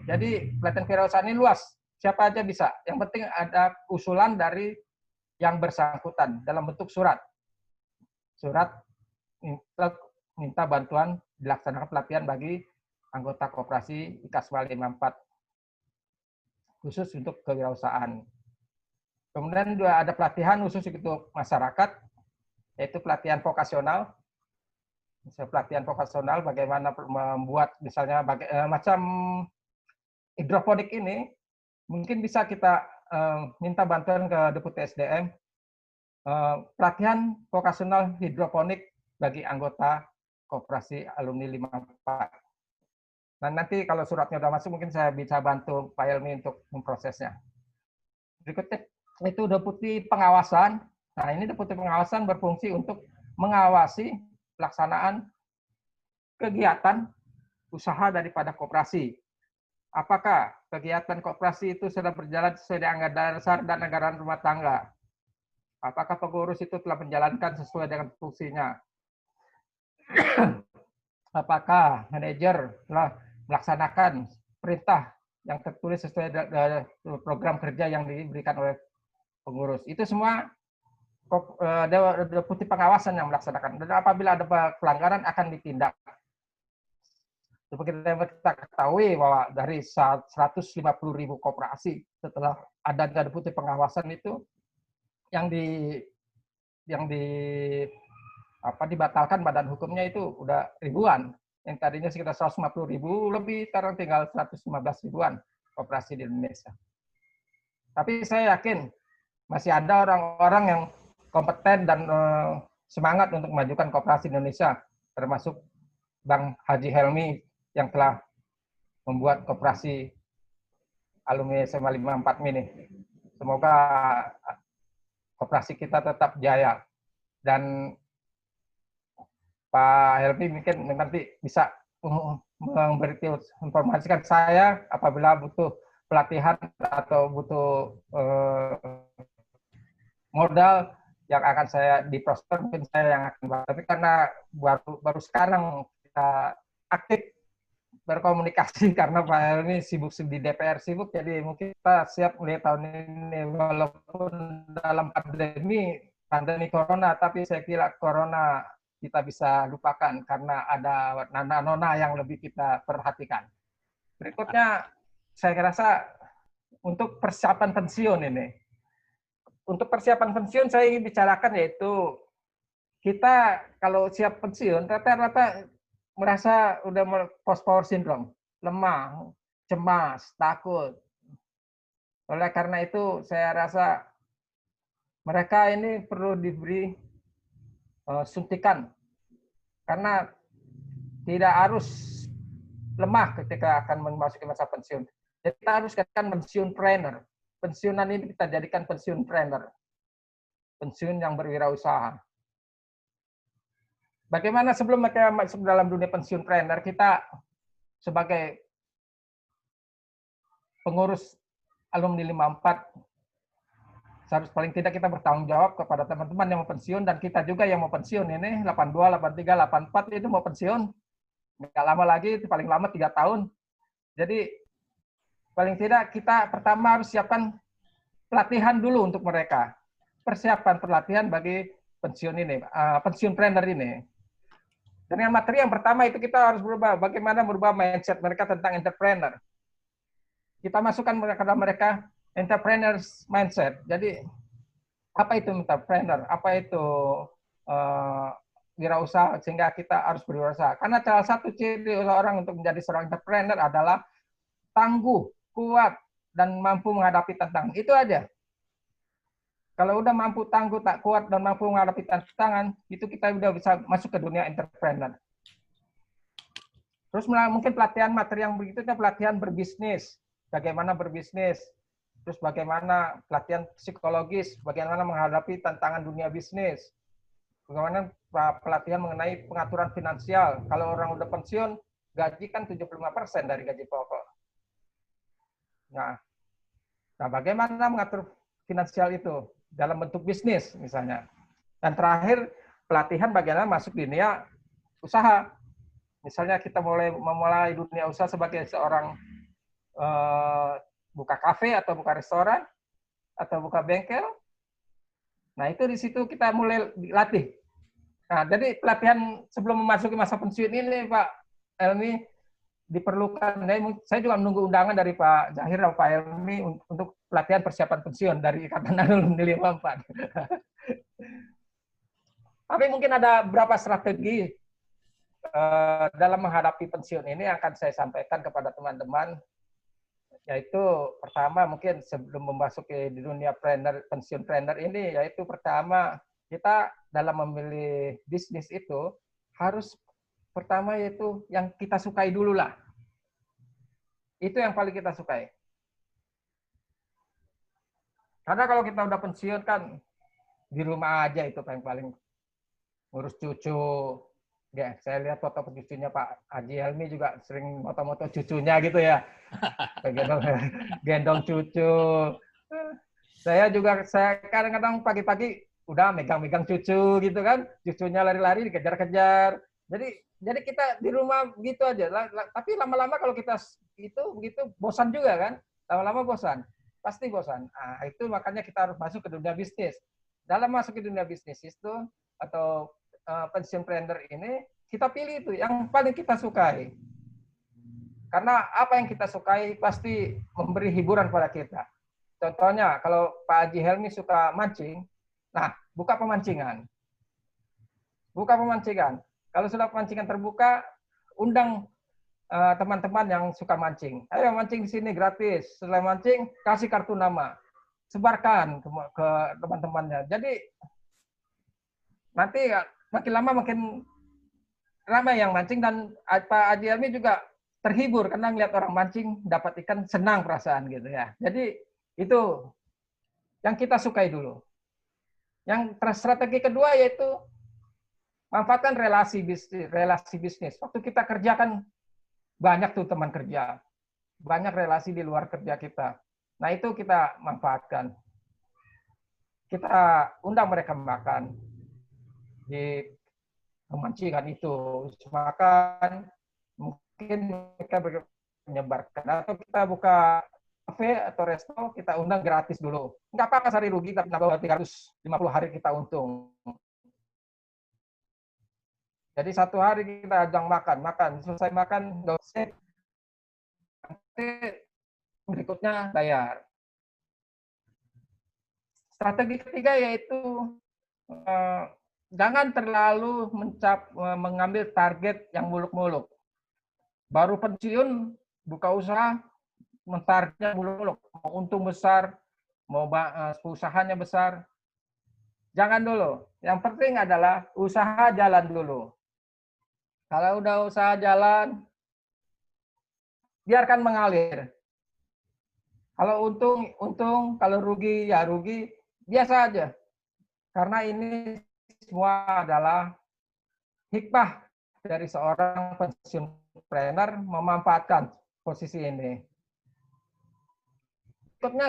Jadi pelatihan kewirausahaan ini luas, siapa aja bisa. Yang penting ada usulan dari yang bersangkutan dalam bentuk surat. Surat minta bantuan dilaksanakan pelatihan bagi anggota koperasi IKASMA 54 khusus untuk kewirausahaan. Kemudian juga ada pelatihan khusus untuk masyarakat, yaitu pelatihan vokasional. misalnya pelatihan vokasional bagaimana membuat misalnya macam hidroponik ini, mungkin bisa kita minta bantuan ke Deputi SDM, pelatihan vokasional hidroponik bagi anggota Koperasi Alumni 54. Dan nanti kalau suratnya sudah masuk, mungkin saya bisa bantu Pak Helmi untuk memprosesnya. Berikutnya itu Deputi Pengawasan. Nah, ini Deputi Pengawasan berfungsi untuk mengawasi pelaksanaan kegiatan usaha daripada koperasi. Apakah kegiatan koperasi itu sudah berjalan sesuai dengan anggaran dasar dan anggaran rumah tangga? Apakah pengurus itu telah menjalankan sesuai dengan fungsinya? Apakah manajer telah melaksanakan perintah yang tertulis sesuai dengan program kerja yang diberikan oleh pengurus? Itu semua Deputi Pengawasan yang melaksanakan. Dan apabila ada pelanggaran akan ditindak. Seperti kita ketahui bahwa dari 150.000 koperasi setelah ada Deputi Pengawasan itu yang dibatalkan badan hukumnya itu udah ribuan. Yang tadinya sekitar 150.000 lebih, sekarang tinggal 115 ribuan koperasi di Indonesia. Tapi saya yakin masih ada orang-orang yang kompeten dan semangat untuk memajukan koperasi Indonesia, termasuk Bang Haji Helmi yang telah membuat koperasi alumni SMA 54 ini. Semoga koperasi kita tetap jaya. Dan Pak Helmi mungkin nanti bisa memberi informasikan saya apabila butuh pelatihan atau butuh modal yang akan saya diproses, mungkin saya yang akan bantu. Tapi karena baru sekarang kita aktif berkomunikasi karena Pak Helmi sibuk di DPR sibuk, jadi mungkin kita siap melihat tahun ini walaupun dalam pandemi corona, tapi saya kira corona kita bisa lupakan karena ada nona-nona yang lebih kita perhatikan. Berikutnya saya rasa untuk persiapan pensiun ini. Untuk persiapan pensiun saya ingin bicarakan yaitu kita kalau siap pensiun rata-rata merasa udah post-power syndrome, lemah, cemas, takut. Oleh karena itu saya rasa mereka ini perlu diberi suntikan karena tidak harus lemah ketika akan memasuki masa pensiun. Jadi kita harus katakan pensiun planner. Pensiunan ini kita jadikan pensiun planner. Pensiun yang berwirausaha. Bagaimana sebelum mereka masuk dalam dunia pensiun planner, kita sebagai pengurus alumni 54, seharusnya paling tidak kita bertanggung jawab kepada teman-teman yang mau pensiun, dan kita juga yang mau pensiun ini, 82, 83, 84 itu mau pensiun. Nggak lama lagi, itu paling lama 3 tahun. Jadi paling tidak kita pertama harus siapkan pelatihan dulu untuk mereka. Persiapan pelatihan bagi pensiun ini, pensiun planner ini. Dengan materi yang pertama itu kita harus berubah, bagaimana merubah mindset mereka tentang entrepreneur. Kita masukkan mereka entrepreneurs mindset. Jadi apa itu entrepreneur? Apa itu wirausaha, sehingga kita harus berwirausaha. Karena salah satu ciri orang untuk menjadi seorang entrepreneur adalah tangguh, kuat, dan mampu menghadapi tantangan. Itu aja. Kalau udah mampu tangguh, tak kuat, dan mampu menghadapi tantangan, itu kita udah bisa masuk ke dunia entrepreneur. Terus mungkin pelatihan materi yang begitu, pelatihan berbisnis. Bagaimana berbisnis. Terus bagaimana pelatihan psikologis, bagaimana menghadapi tantangan dunia bisnis. Bagaimana pelatihan mengenai pengaturan finansial. Kalau orang udah pensiun, gaji kan 75% dari gaji pokok. Nah, bagaimana mengatur finansial itu dalam bentuk bisnis misalnya. Dan terakhir, pelatihan bagaimana masuk dunia usaha. Misalnya kita memulai dunia usaha sebagai seorang buka kafe atau buka restoran atau buka bengkel. Nah, itu di situ kita mulai latih. Nah, jadi pelatihan sebelum memasuki masa pensiun ini, Pak Helmi, diperlukan. Saya juga menunggu undangan dari Pak Zahir dan Pak Helmi untuk pelatihan persiapan pensiun dari Ikatan Alumni 54. Tapi mungkin ada beberapa strategi dalam menghadapi pensiun ini akan saya sampaikan kepada teman-teman, yaitu pertama mungkin sebelum memasuki di dunia pensiun planner ini, yaitu pertama kita dalam memilih bisnis itu harus pertama yaitu yang kita sukai dulu lah. Itu yang paling kita sukai. Karena kalau kita udah pensiun kan di rumah aja itu paling ngurus cucu. Ya, saya lihat foto cucunya Pak Haji Helmi juga sering foto-foto cucunya gitu ya. Gendong cucu. Saya kadang-kadang pagi-pagi udah megang-megang cucu gitu kan. Cucunya lari-lari dikejar-kejar. Jadi kita di rumah gitu aja. Tapi lama-lama kalau kita itu begitu bosan juga kan. Lama-lama bosan. Pasti bosan. Nah, itu makanya kita harus masuk ke dunia bisnis. Dalam masuk ke dunia bisnis itu atau pensiun planner ini, kita pilih itu yang paling kita sukai. Karena apa yang kita sukai pasti memberi hiburan pada kita. Contohnya, kalau Pak Haji Helmi suka mancing, nah, buka pemancingan. Buka pemancingan. Kalau sudah pemancingan terbuka, undang teman-teman yang suka mancing. Ayo mancing di sini gratis. Setelah mancing, kasih kartu nama. Sebarkan ke teman-temannya. Jadi, nanti makin lama makin ramai yang mancing dan Pak Haji Helmi juga terhibur karena ngeliat orang mancing dapat ikan, senang perasaan gitu ya. Jadi itu yang kita sukai dulu. Yang strategi kedua yaitu manfaatkan relasi bisnis. Waktu kita kerja kan banyak tuh teman kerja, banyak relasi di luar kerja kita. Nah itu kita manfaatkan. Kita undang mereka makan di pemancingan itu, makan, mungkin mereka menyebarkan, atau kita buka kafe atau resto, kita undang gratis dulu. Nggak apa-apa sehari rugi, tapi nambah 350 hari kita untung. Jadi satu hari kita ajang makan, selesai makan, dosen, nanti berikutnya bayar. Strategi ketiga yaitu jangan terlalu mengambil target yang muluk-muluk. Baru pensiun, buka usaha, mentargetnya muluk-muluk. Mau untung besar, mau usahanya besar. Jangan dulu. Yang penting adalah usaha jalan dulu. Kalau udah usaha jalan, biarkan mengalir. Kalau untung, kalau rugi, ya rugi. Biasa aja. Karena ini semua adalah hikmah dari seorang pensiun planner memanfaatkan posisi ini.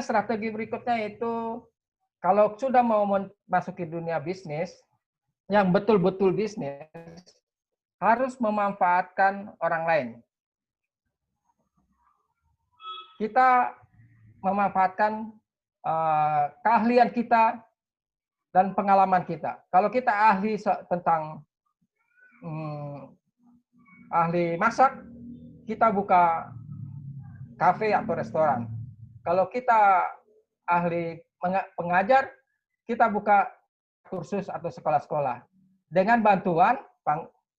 Strategi berikutnya itu kalau sudah mau memasuki dunia bisnis, yang betul-betul bisnis, harus memanfaatkan orang lain. Kita memanfaatkan keahlian kita dan pengalaman kita. Kalau kita ahli tentang ahli masak, kita buka kafe atau restoran. Kalau kita ahli pengajar, kita buka kursus atau sekolah-sekolah. Dengan bantuan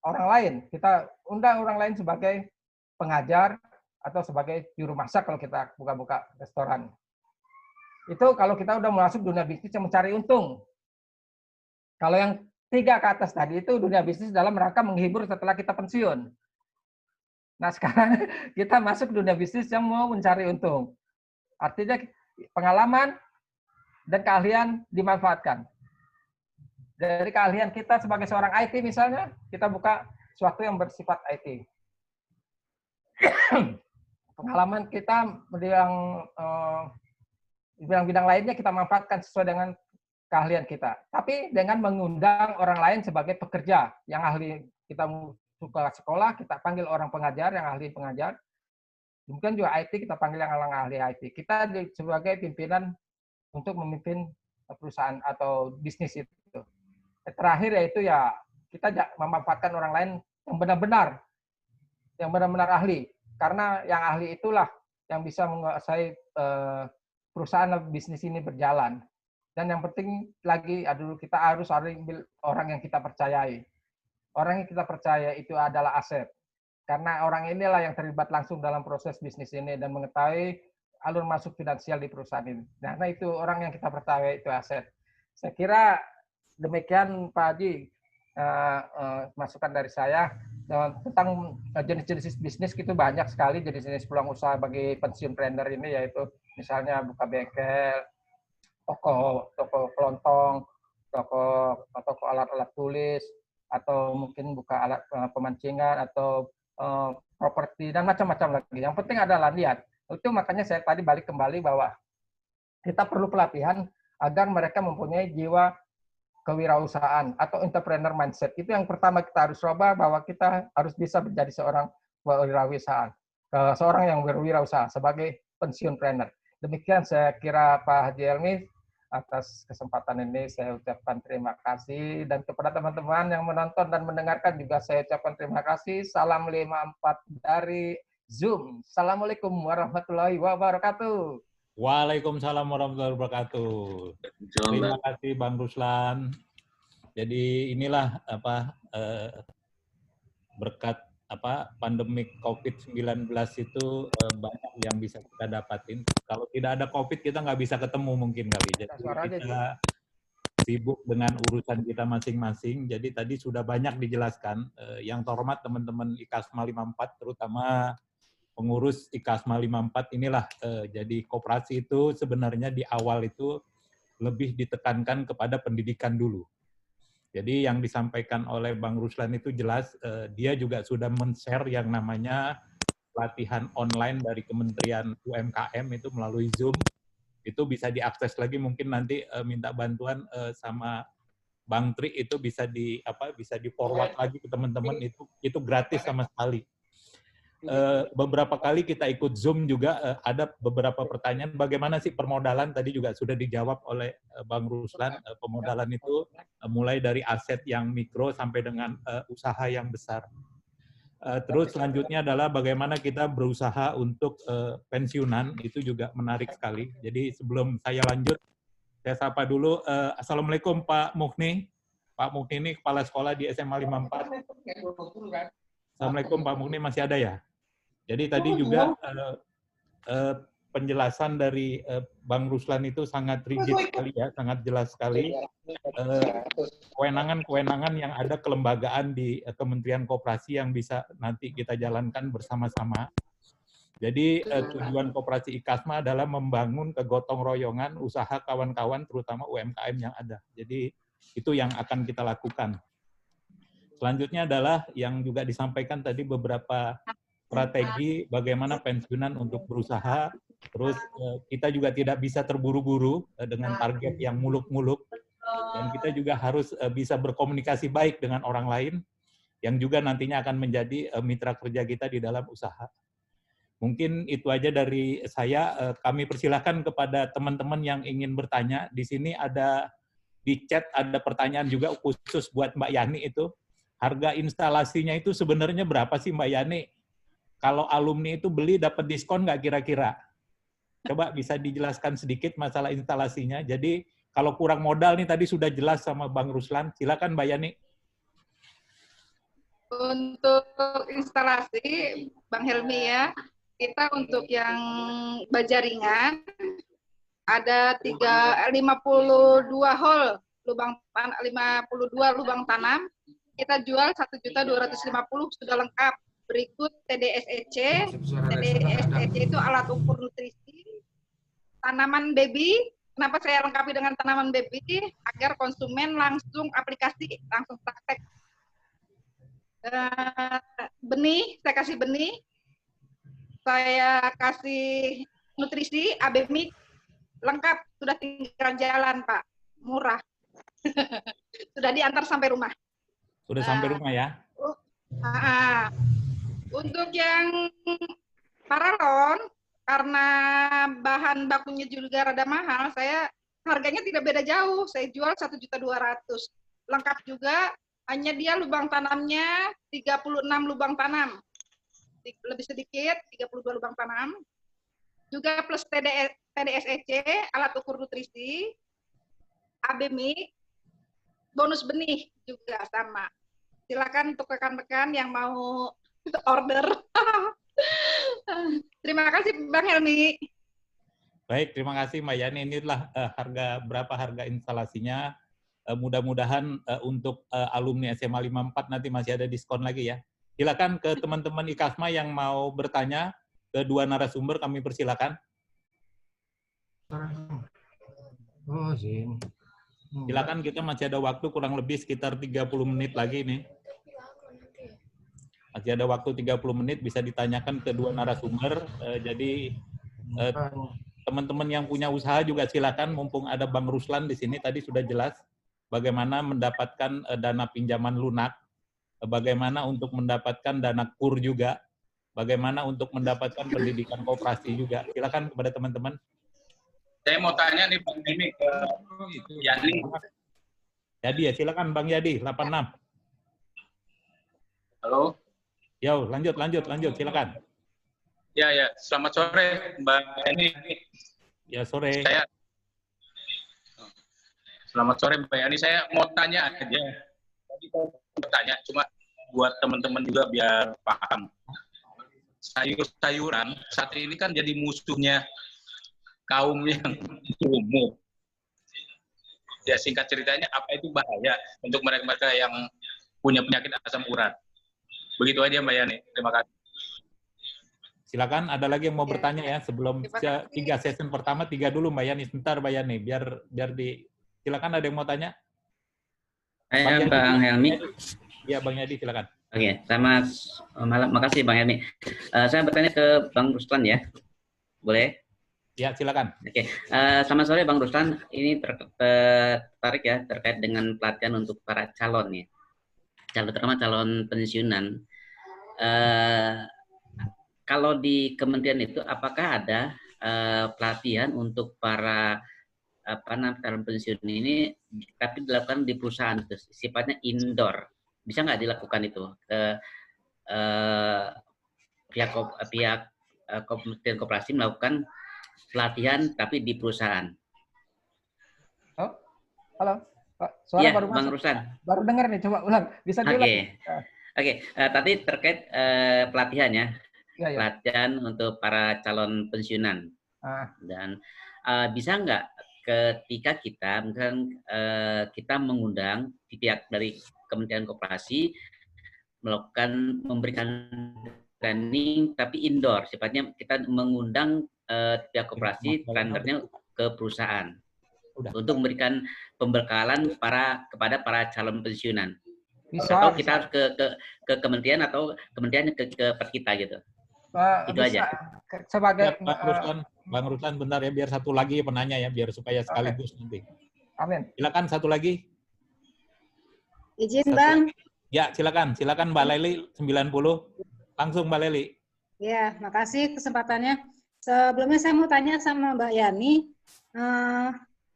orang lain, kita undang orang lain sebagai pengajar atau sebagai juru masak kalau kita buka-buka restoran. Itu kalau kita udah masuk dunia bisnis yang mencari untung. Kalau yang 3 ke atas tadi itu dunia bisnis dalam rangka menghibur setelah kita pensiun. Nah sekarang kita masuk dunia bisnis yang mau mencari untung. Artinya pengalaman dan keahlian dimanfaatkan. Dari keahlian kita sebagai seorang IT misalnya, kita buka sesuatu yang bersifat IT. Pengalaman kita yang bidang-bidang lainnya kita manfaatkan sesuai dengan keahlian kita. Tapi dengan mengundang orang lain sebagai pekerja yang ahli. Kita suka sekolah, kita panggil orang pengajar yang ahli pengajar. Mungkin juga IT, kita panggil yang ahli IT. Kita sebagai pimpinan untuk memimpin perusahaan atau bisnis itu. Terakhir yaitu ya kita memanfaatkan orang lain yang benar-benar ahli. Karena yang ahli itulah yang bisa menguasai perusahaan bisnis ini berjalan. Dan yang penting lagi, kita harus ambil orang yang kita percayai. orang yang kita percaya itu adalah aset. Karena orang inilah yang terlibat langsung dalam proses bisnis ini dan mengetahui alur masuk finansial di perusahaan ini. Nah, itu orang yang kita percaya itu aset. Saya kira demikian Pak Haji, masukan dari saya. Tentang jenis-jenis bisnis itu banyak sekali jenis-jenis peluang usaha bagi pensiun planner ini, yaitu misalnya buka bengkel, toko kelontong, toko alat-alat tulis, atau mungkin buka alat pemancingan atau properti dan macam-macam lagi. Yang penting adalah niat. Itu makanya saya tadi balik kembali bahwa kita perlu pelatihan agar mereka mempunyai jiwa kewirausahaan atau entrepreneur mindset. Itu yang pertama kita harus coba, bahwa kita harus bisa menjadi seorang yang berwirausaha sebagai pensiun planner. Demikian saya kira Pak Haji Helmi. Atas kesempatan ini saya ucapkan terima kasih, dan kepada teman-teman yang menonton dan mendengarkan juga saya ucapkan terima kasih. Salam 54 dari Zoom. Assalamualaikum warahmatullahi wabarakatuh.
Waalaikumsalam warahmatullahi wabarakatuh. Terima kasih Bang Ruslan. Jadi inilah berkat pandemik COVID-19 itu banyak yang bisa kita dapatin. Kalau tidak ada COVID kita nggak bisa ketemu mungkin kali. Jadi kita sibuk dengan urusan kita masing-masing. Jadi tadi sudah banyak dijelaskan. Yang terhormat teman-teman IKASMA 54, terutama pengurus IKASMA 54 inilah. Jadi koperasi itu sebenarnya di awal itu lebih ditekankan kepada pendidikan dulu. Jadi yang disampaikan oleh Bang Ruslan itu jelas, dia juga sudah men-share yang namanya pelatihan online dari Kementerian UMKM itu melalui Zoom. Itu bisa diakses lagi, mungkin nanti minta bantuan sama Bang Tri, itu bisa di forward lagi ke teman-teman, itu gratis sama sekali. Beberapa kali kita ikut Zoom juga, ada beberapa pertanyaan, bagaimana sih permodalan, tadi juga sudah dijawab oleh Bang Ruslan. Pemodalan itu mulai dari aset yang mikro sampai dengan usaha yang besar. Terus selanjutnya adalah bagaimana kita berusaha untuk pensiunan, itu juga menarik sekali. Jadi sebelum saya lanjut, saya sapa dulu. Assalamualaikum Pak Muhni. Pak Muhni ini kepala sekolah di SMA 54. Assalamualaikum Pak Muhni, masih ada ya? Jadi tadi juga penjelasan dari Bang Ruslan itu sangat rigid sekali ya, sangat jelas sekali. Kewenangan-kewenangan yang ada kelembagaan di Kementerian Koperasi yang bisa nanti kita jalankan bersama-sama. Jadi tujuan Koperasi IKASMA adalah membangun kegotong royongan usaha kawan-kawan, terutama UMKM yang ada. Jadi itu yang akan kita lakukan. Selanjutnya adalah yang juga disampaikan tadi beberapa strategi bagaimana pensiunan untuk berusaha. Terus kita juga tidak bisa terburu-buru dengan target yang muluk-muluk. Dan kita juga harus bisa berkomunikasi baik dengan orang lain yang juga nantinya akan menjadi mitra kerja kita di dalam usaha. Mungkin itu aja dari saya. Kami persilahkan kepada teman-teman yang ingin bertanya. Di sini ada di chat ada pertanyaan juga khusus buat Mbak Yani itu. Harga instalasinya itu sebenarnya berapa sih Mbak Yani? Kalau alumni itu beli dapat diskon nggak kira-kira? Coba bisa dijelaskan sedikit masalah instalasinya. Jadi kalau kurang modal nih tadi sudah jelas sama Bang Ruslan. Silakan Mbak Yani.
Untuk instalasi Bang Helmi ya, kita untuk yang bajaringan ada 52 hole lubang 52 lubang tanam. Kita jual 1.250.000 sudah lengkap. Berikut TDSEC. TDSEC itu alat ukur nutrisi. Tanaman baby. Kenapa saya lengkapi dengan tanaman baby? Agar konsumen langsung aplikasi, langsung praktek. Benih, saya kasih benih. Saya kasih nutrisi, ABMIK. Lengkap, sudah tinggal jalan Pak. Murah. Sudah diantar sampai rumah.
Sudah sampai rumah ya?
Untuk yang paralon, karena bahan bakunya juga rada mahal, saya harganya tidak beda jauh. Saya jual 1.200.000. Lengkap juga, hanya dia lubang tanamnya 36 lubang tanam. Lebih sedikit, 32 lubang tanam. Juga plus TDSEC, alat ukur nutrisi, ABMIK, bonus benih juga sama. Silakan untuk rekan-rekan yang mau order. Terima kasih Bang Helmi.
Baik, terima kasih Mbak Yani. Inilah berapa harga instalasinya. Mudah-mudahan untuk alumni SMA 54 nanti masih ada diskon lagi ya. Silakan ke teman-teman IKASMA yang mau bertanya, kedua narasumber kami persilakan.
Oh, sini.
Silakan, kita masih ada waktu kurang lebih sekitar 30 menit lagi nih. Masih ada waktu 30 menit, bisa ditanyakan ke dua narasumber. Jadi teman-teman yang punya usaha juga silakan, mumpung ada Bang Ruslan di sini, tadi sudah jelas bagaimana mendapatkan dana pinjaman lunak, bagaimana untuk mendapatkan dana KUR juga, bagaimana untuk mendapatkan pendidikan koperasi juga. Silakan kepada teman-teman.
Saya mau tanya nih Bang Helmi ke Yani.
Yadi ya, silakan Bang Yadi, 86.
Halo.
Yo, lanjut, silakan.
Ya, selamat sore Mbak Yani.
Ya, sore.
Selamat sore Mbak Yani. Saya mau tanya aja. Tadi saya bertanya, cuma buat teman-teman juga biar paham. Sayur-sayuran saat ini kan jadi musuhnya kaum yang umum. Ya, singkat ceritanya, apa itu bahaya untuk mereka-mereka yang punya penyakit asam urat? Begitu aja Mbak Yani. Terima kasih.
Silakan, ada lagi yang mau bertanya ya sebelum 3 session pertama, 3 dulu Mbak Yani. Sebentar Mbak Yani, biar silakan, ada yang mau tanya?
Saya Bang Helmi.
Iya Bang Yadi, silakan.
Oke, selamat malam. Makasih Bang Helmi. Saya bertanya ke Bang Ruslan ya, boleh?
Ya, silakan.
Oke, selamat sore Bang Ruslan. Ini tertarik ya terkait dengan pelatihan untuk para calon ya, terutama calon pensiunan. Kalau di kementerian itu, apakah ada pelatihan untuk para calon pensiun ini, tapi dilakukan di perusahaan itu, sifatnya indoor? Bisa nggak dilakukan itu ke pihak Kementerian Koperasi melakukan pelatihan tapi di perusahaan?
Oh, halo, Pak. Suara
ya,
baru
Bang
masuk.
Ruslan.
Baru dengar nih, coba ulang. Bisa diulang?
Oke. Tadi terkait pelatihan ya.
Ya.
Pelatihan untuk para calon pensiunan. Dan bisa nggak ketika kita misalkan kita mengundang pihak dari Kementerian Koperasi memberikan training tapi indoor, sifatnya kita mengundang pihak koperasi trainernya ke perusahaan untuk memberikan pembekalan kepada para calon pensiunan. Atau kita harus ke kementerian atau kementerian ke kita gitu. Itu
bisa.
aja.
Sebagai
Bang Ruslan bentar ya, biar satu lagi penanya ya, biar supaya sekaligus nanti.
Amin.
Silakan satu lagi.
Izin Bang.
Ya, silakan Mbak Leli 90. Langsung Mbak Leli.
Ya, makasih kesempatannya. Sebelumnya saya mau tanya sama Mbak Yani,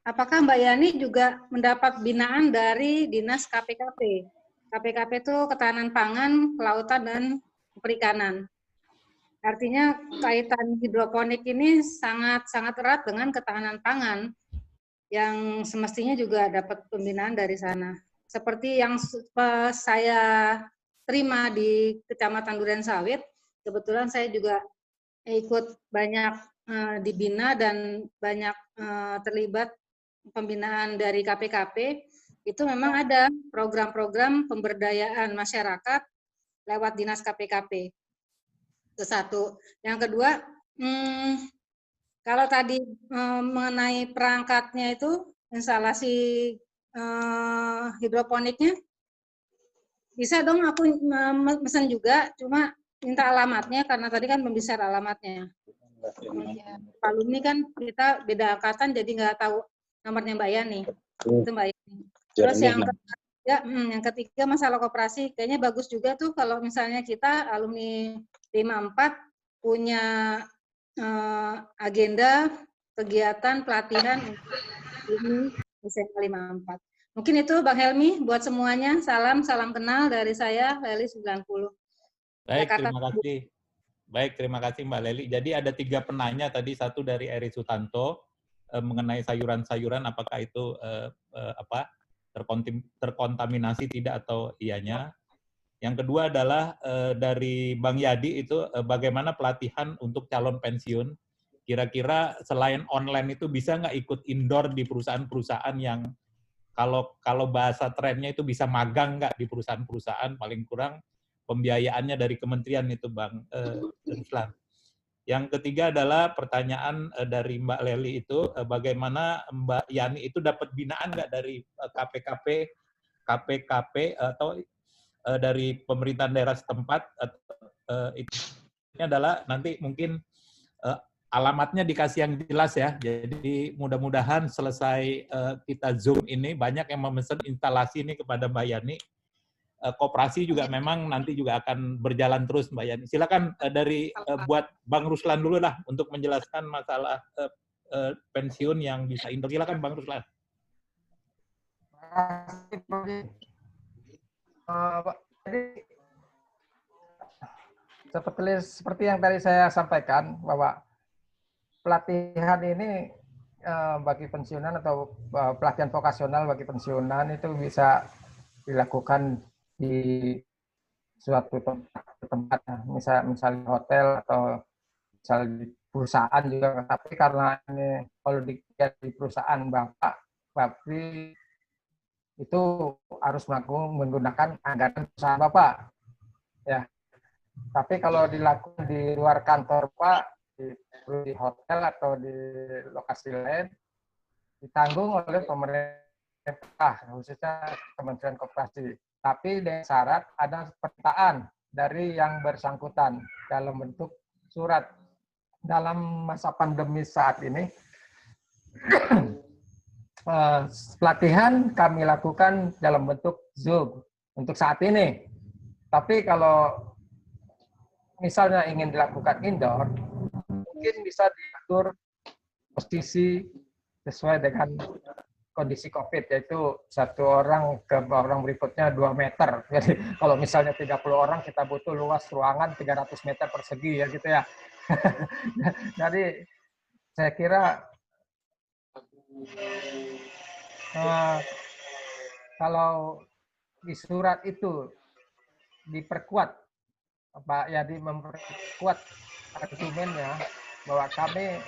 apakah Mbak Yani juga mendapat binaan dari Dinas KPKP? KPKP itu Ketahanan Pangan, Kelautan, dan Perikanan. Artinya kaitan hidroponik ini sangat erat dengan ketahanan pangan yang semestinya juga dapat pembinaan dari sana. Seperti yang saya terima di Kecamatan Durensawit, kebetulan saya juga ikut banyak dibina dan banyak terlibat pembinaan dari KPKP. Itu memang ada program-program pemberdayaan masyarakat lewat Dinas KPKP. Itu satu. Yang kedua, kalau tadi mengenai perangkatnya itu, instalasi hidroponiknya, bisa dong aku mesen juga, cuma minta alamatnya, karena tadi kan belum bisa alamatnya. Pak Alumni kan kita beda angkatan, jadi nggak tahu nomornya Mbak Yani. Itu Mbak Yani. Terus yang ketiga masalah koperasi, kayaknya bagus juga tuh kalau misalnya kita alumni 54 punya agenda kegiatan pelatihan ini SMA 54. Mungkin itu Bang Helmi buat semuanya. Salam kenal dari saya, Leli 90.
Baik, terima kasih. Baik, terima kasih Mbak Leli. Jadi ada 3 penanya tadi, satu dari Eri Sutanto mengenai sayuran-sayuran, apakah itu terkontaminasi tidak atau ianya. Yang kedua adalah dari Bang Yadi itu bagaimana pelatihan untuk calon pensiun. Kira-kira selain online itu bisa nggak ikut indoor di perusahaan-perusahaan yang kalau bahasa trennya itu bisa magang nggak di perusahaan-perusahaan, paling kurang pembiayaannya dari kementerian itu Bang Ruslan. Yang ketiga adalah pertanyaan dari Mbak Leli itu, bagaimana Mbak Yani itu dapat binaan nggak dari KPKP atau dari pemerintahan daerah setempat? Ini adalah nanti mungkin alamatnya dikasih yang jelas ya. Jadi mudah-mudahan selesai kita Zoom ini, banyak yang memesan instalasi ini kepada Mbak Yani. Koperasi juga memang nanti juga akan berjalan terus, Mbak Yani. Silakan dari buat Bang Ruslan dulu lah untuk menjelaskan masalah pensiun yang bisa indoor. Silakan Bang Ruslan.
Jadi seperti yang tadi saya sampaikan bahwa pelatihan ini bagi pensiunan atau pelatihan vokasional bagi pensiunan itu bisa dilakukan di suatu tempat, misalnya hotel atau misalnya di perusahaan juga. Tapi karena ini kalau di perusahaan Bapak, itu harus menggunakan anggaran perusahaan Bapak. Ya. Tapi kalau dilakukan di luar kantor Pak, di hotel atau di lokasi lain, ditanggung oleh pemerintah, khususnya Kementerian Koperasi. Tapi dengan syarat ada permintaan dari yang bersangkutan dalam bentuk surat. Dalam masa pandemi saat ini, pelatihan kami lakukan dalam bentuk Zoom untuk saat ini. Tapi kalau misalnya ingin dilakukan indoor, mungkin bisa diatur posisi sesuai dengan kondisi COVID, yaitu satu orang ke orang berikutnya 2 meter. Jadi kalau misalnya 30 orang, kita butuh luas ruangan 300 meter persegi ya gitu ya. Jadi saya kira kalau di surat itu diperkuat, Pak Yadi memperkuat argumennya bahwa kami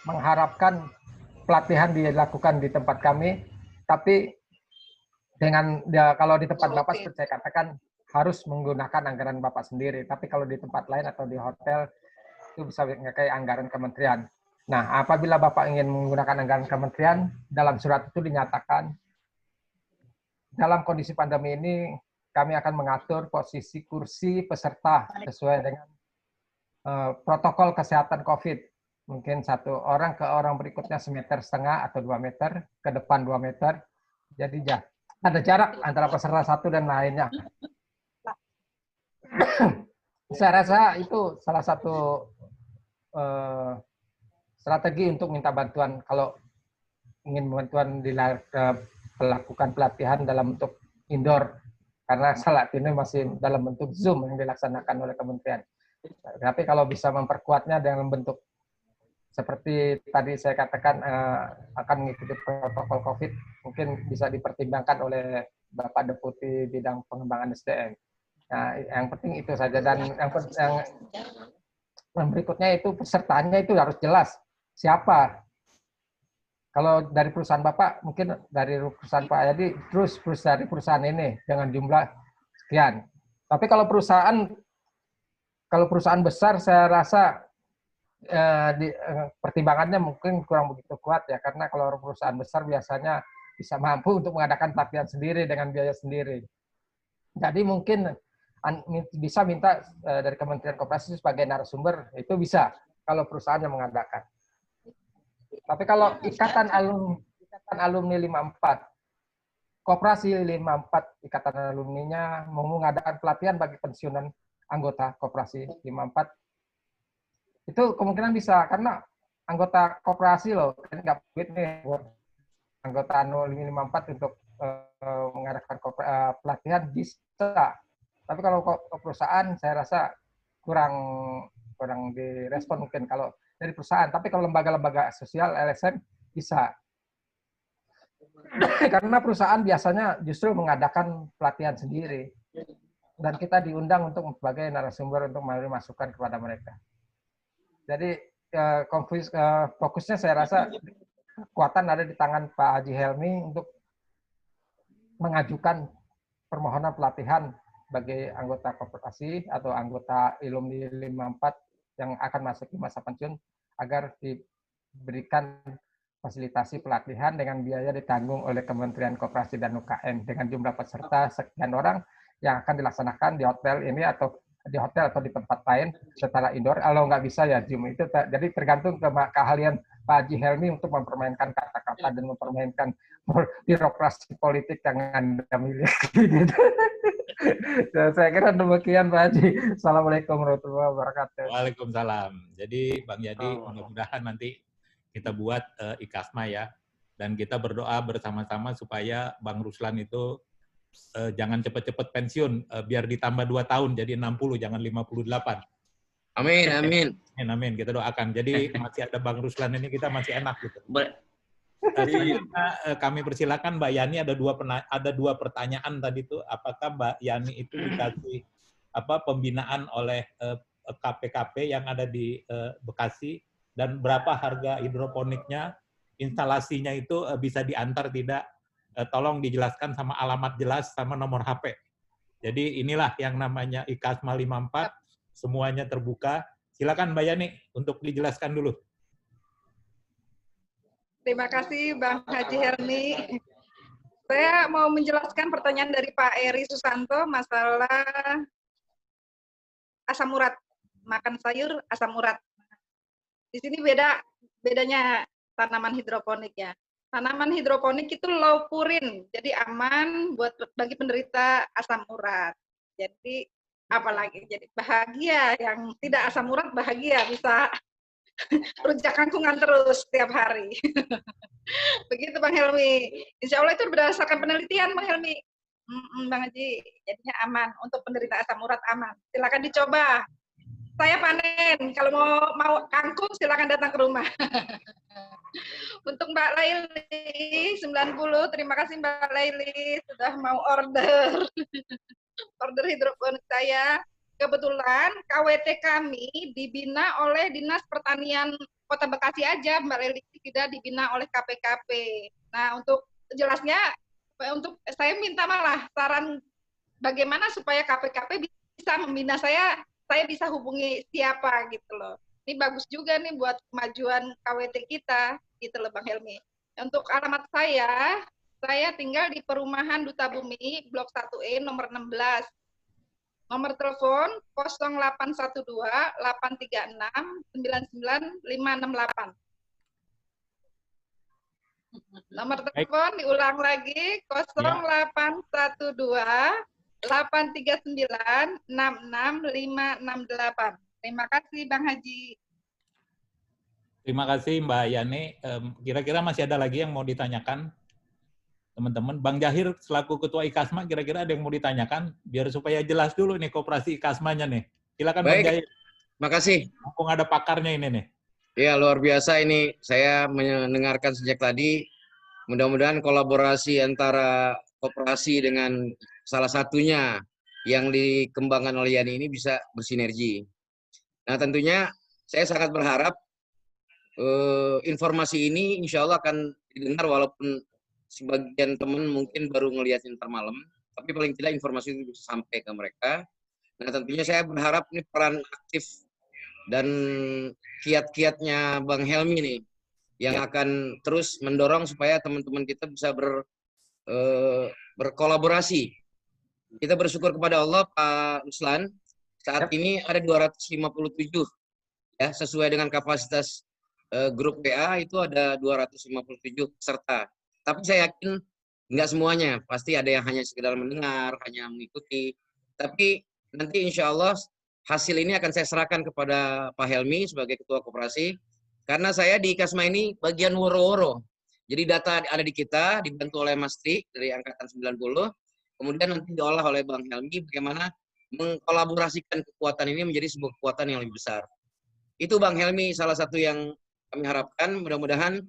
mengharapkan pelatihan dilakukan di tempat kami, tapi dengan kalau di tempat Bapak seperti saya katakan harus menggunakan anggaran Bapak sendiri, tapi kalau di tempat lain atau di hotel itu bisa memakai anggaran kementerian. Nah, apabila Bapak ingin menggunakan anggaran kementerian, dalam surat itu dinyatakan dalam kondisi pandemi ini kami akan mengatur posisi kursi peserta sesuai dengan protokol kesehatan COVID. Mungkin satu orang ke orang berikutnya 1,5 meter atau 2 meter, ke depan 2 meter. Jadi ada jarak antara peserta satu dan lainnya. Saya rasa itu salah satu strategi untuk minta bantuan kalau ingin bantuan melakukan pelatihan dalam bentuk indoor. Karena saat ini masih dalam bentuk Zoom yang dilaksanakan oleh kementerian. Tapi kalau bisa memperkuatnya dalam bentuk seperti tadi saya katakan akan mengikuti protokol COVID, mungkin bisa dipertimbangkan oleh Bapak Deputi Bidang Pengembangan SDM. Nah, yang penting itu saja. Dan yang berikutnya itu pesertanya itu harus jelas siapa. Kalau dari perusahaan Bapak, mungkin dari perusahaan Pak Yadi, terus dari perusahaan ini dengan jumlah sekian. Tapi kalau perusahaan besar, saya rasa pertimbangannya mungkin kurang begitu kuat ya, karena kalau perusahaan besar biasanya bisa mampu untuk mengadakan pelatihan sendiri dengan biaya sendiri. Jadi mungkin bisa minta dari Kementerian Koperasi sebagai narasumber, itu bisa kalau perusahaannya mengadakan. Tapi kalau ikatan alumni 54, Koperasi 54 ikatan alumninya mau mengadakan pelatihan bagi pensiunan anggota Koperasi 54, itu kemungkinan bisa, karena anggota koperasi loh, kan nggak duit nih buat anggota 54 untuk mengadakan pelatihan bisa. Tapi kalau perusahaan saya rasa kurang direspon mungkin kalau dari perusahaan. Tapi kalau lembaga-lembaga sosial LSM bisa. Karena perusahaan biasanya justru mengadakan pelatihan sendiri. dan kita diundang untuk sebagai narasumber untuk memberi masukan kepada mereka. Jadi fokusnya saya rasa kekuatan ada di tangan Pak Haji Helmi untuk mengajukan permohonan pelatihan bagi anggota koperasi atau anggota alumni 54 yang akan masuk di masa pensiun agar diberikan fasilitasi pelatihan dengan biaya ditanggung oleh Kementerian Koperasi dan UKM dengan jumlah peserta sekian orang yang akan dilaksanakan di hotel ini atau di tempat lain setelah indoor. Kalau nggak bisa ya Zoom itu. Jadi tergantung keahlian Pak Haji Helmi untuk mempermainkan kata-kata dan mempermainkan birokrasi politik yang Anda miliki. Gitu. Saya kira demikian Pak Haji. Assalamualaikum warahmatullahi wabarakatuh.
Waalaikumsalam. Jadi Bang Yadi, mudah-mudahan nanti kita buat IKASMA ya, dan kita berdoa bersama-sama supaya Bang Ruslan itu jangan cepat-cepat pensiun, biar ditambah 2 tahun jadi 60, jangan 58.
Amin, amin.
Amin, kita doakan. Jadi masih ada Bang Ruslan ini, kita masih enak gitu. Kami persilakan Mbak Yani, ada dua pertanyaan tadi tuh, apakah Mbak Yani itu dikasih pembinaan oleh KPKP yang ada di Bekasi, dan berapa harga hidroponiknya, instalasinya itu bisa diantar tidak? Tolong dijelaskan sama alamat jelas sama nomor HP. Jadi inilah yang namanya IKASMA 54, semuanya terbuka. Silakan Mbak Yani untuk dijelaskan dulu.
Terima kasih Bang Haji Helmi. Saya mau menjelaskan pertanyaan dari Pak Eri Susanto masalah asam urat, makan sayur asam urat. Di sini bedanya tanaman hidroponik ya. Tanaman hidroponik itu low purin, jadi aman bagi penderita asam urat. Jadi apalagi jadi bahagia, yang tidak asam urat bahagia, bisa rujak kangkungan terus setiap hari. Begitu Bang Helmi. Insya Allah itu berdasarkan penelitian Bang Helmi. Bang Haji, jadinya aman untuk penderita asam urat, aman. Silakan dicoba. Saya panen, kalau mau kangkung silakan datang ke rumah. Untuk Mbak Laili 90, terima kasih Mbak Laili sudah mau order hidroponik saya. Kebetulan KWT kami dibina oleh Dinas Pertanian Kota Bekasi aja, Mbak Laili, tidak dibina oleh KPKP. Nah, untuk jelasnya, untuk saya minta malah saran bagaimana supaya KPKP bisa membina saya bisa hubungi siapa gitu loh. Ini bagus juga nih buat kemajuan KWT kita, gitu loh Bang Helmi. Untuk alamat saya tinggal di Perumahan Duta Bumi, Blok 1E, nomor 16. Nomor telepon 0812 836 99568. Nomor telepon diulang lagi 0812 839 66568. Terima kasih Bang Haji.
Terima kasih Mbak Yani. Kira-kira masih ada lagi yang mau ditanyakan teman-teman? Bang Jahir selaku Ketua IKASMA, kira-kira ada yang mau ditanyakan? Biar supaya jelas dulu nih koperasi IKASMA-nya nih. Silakan Bang Jahir.
Makasih.
Mumpung ada pakarnya ini nih.
Ya, luar biasa ini. Saya mendengarkan sejak tadi. Mudah-mudahan kolaborasi antara koperasi dengan salah satunya yang dikembangkan oleh Yani ini bisa bersinergi. Nah, tentunya saya sangat berharap informasi ini insya Allah akan didengar walaupun sebagian teman mungkin baru ngelihat ntar malam, tapi paling tidak informasi itu bisa sampai ke mereka. Nah, tentunya saya berharap ini peran aktif dan kiat-kiatnya Bang Helmi nih yang akan terus mendorong supaya teman-teman kita bisa berkolaborasi. Kita bersyukur kepada Allah Pak Ruslan, saat ini ada 257 ya, sesuai dengan kapasitas grup WA itu ada 257 peserta. Tapi saya yakin nggak semuanya, pasti ada yang hanya sekedar mendengar, hanya mengikuti. Tapi nanti insya Allah hasil ini akan saya serahkan kepada Pak Helmi sebagai Ketua Koperasi, karena saya di IKASMA ini bagian woro-woro. Jadi data ada di kita, dibantu oleh Mas Tri dari Angkatan 90, kemudian nanti diolah oleh Bang Helmi bagaimana mengkolaborasikan kekuatan ini menjadi sebuah kekuatan yang lebih besar. Itu Bang Helmi salah satu yang kami harapkan, mudah-mudahan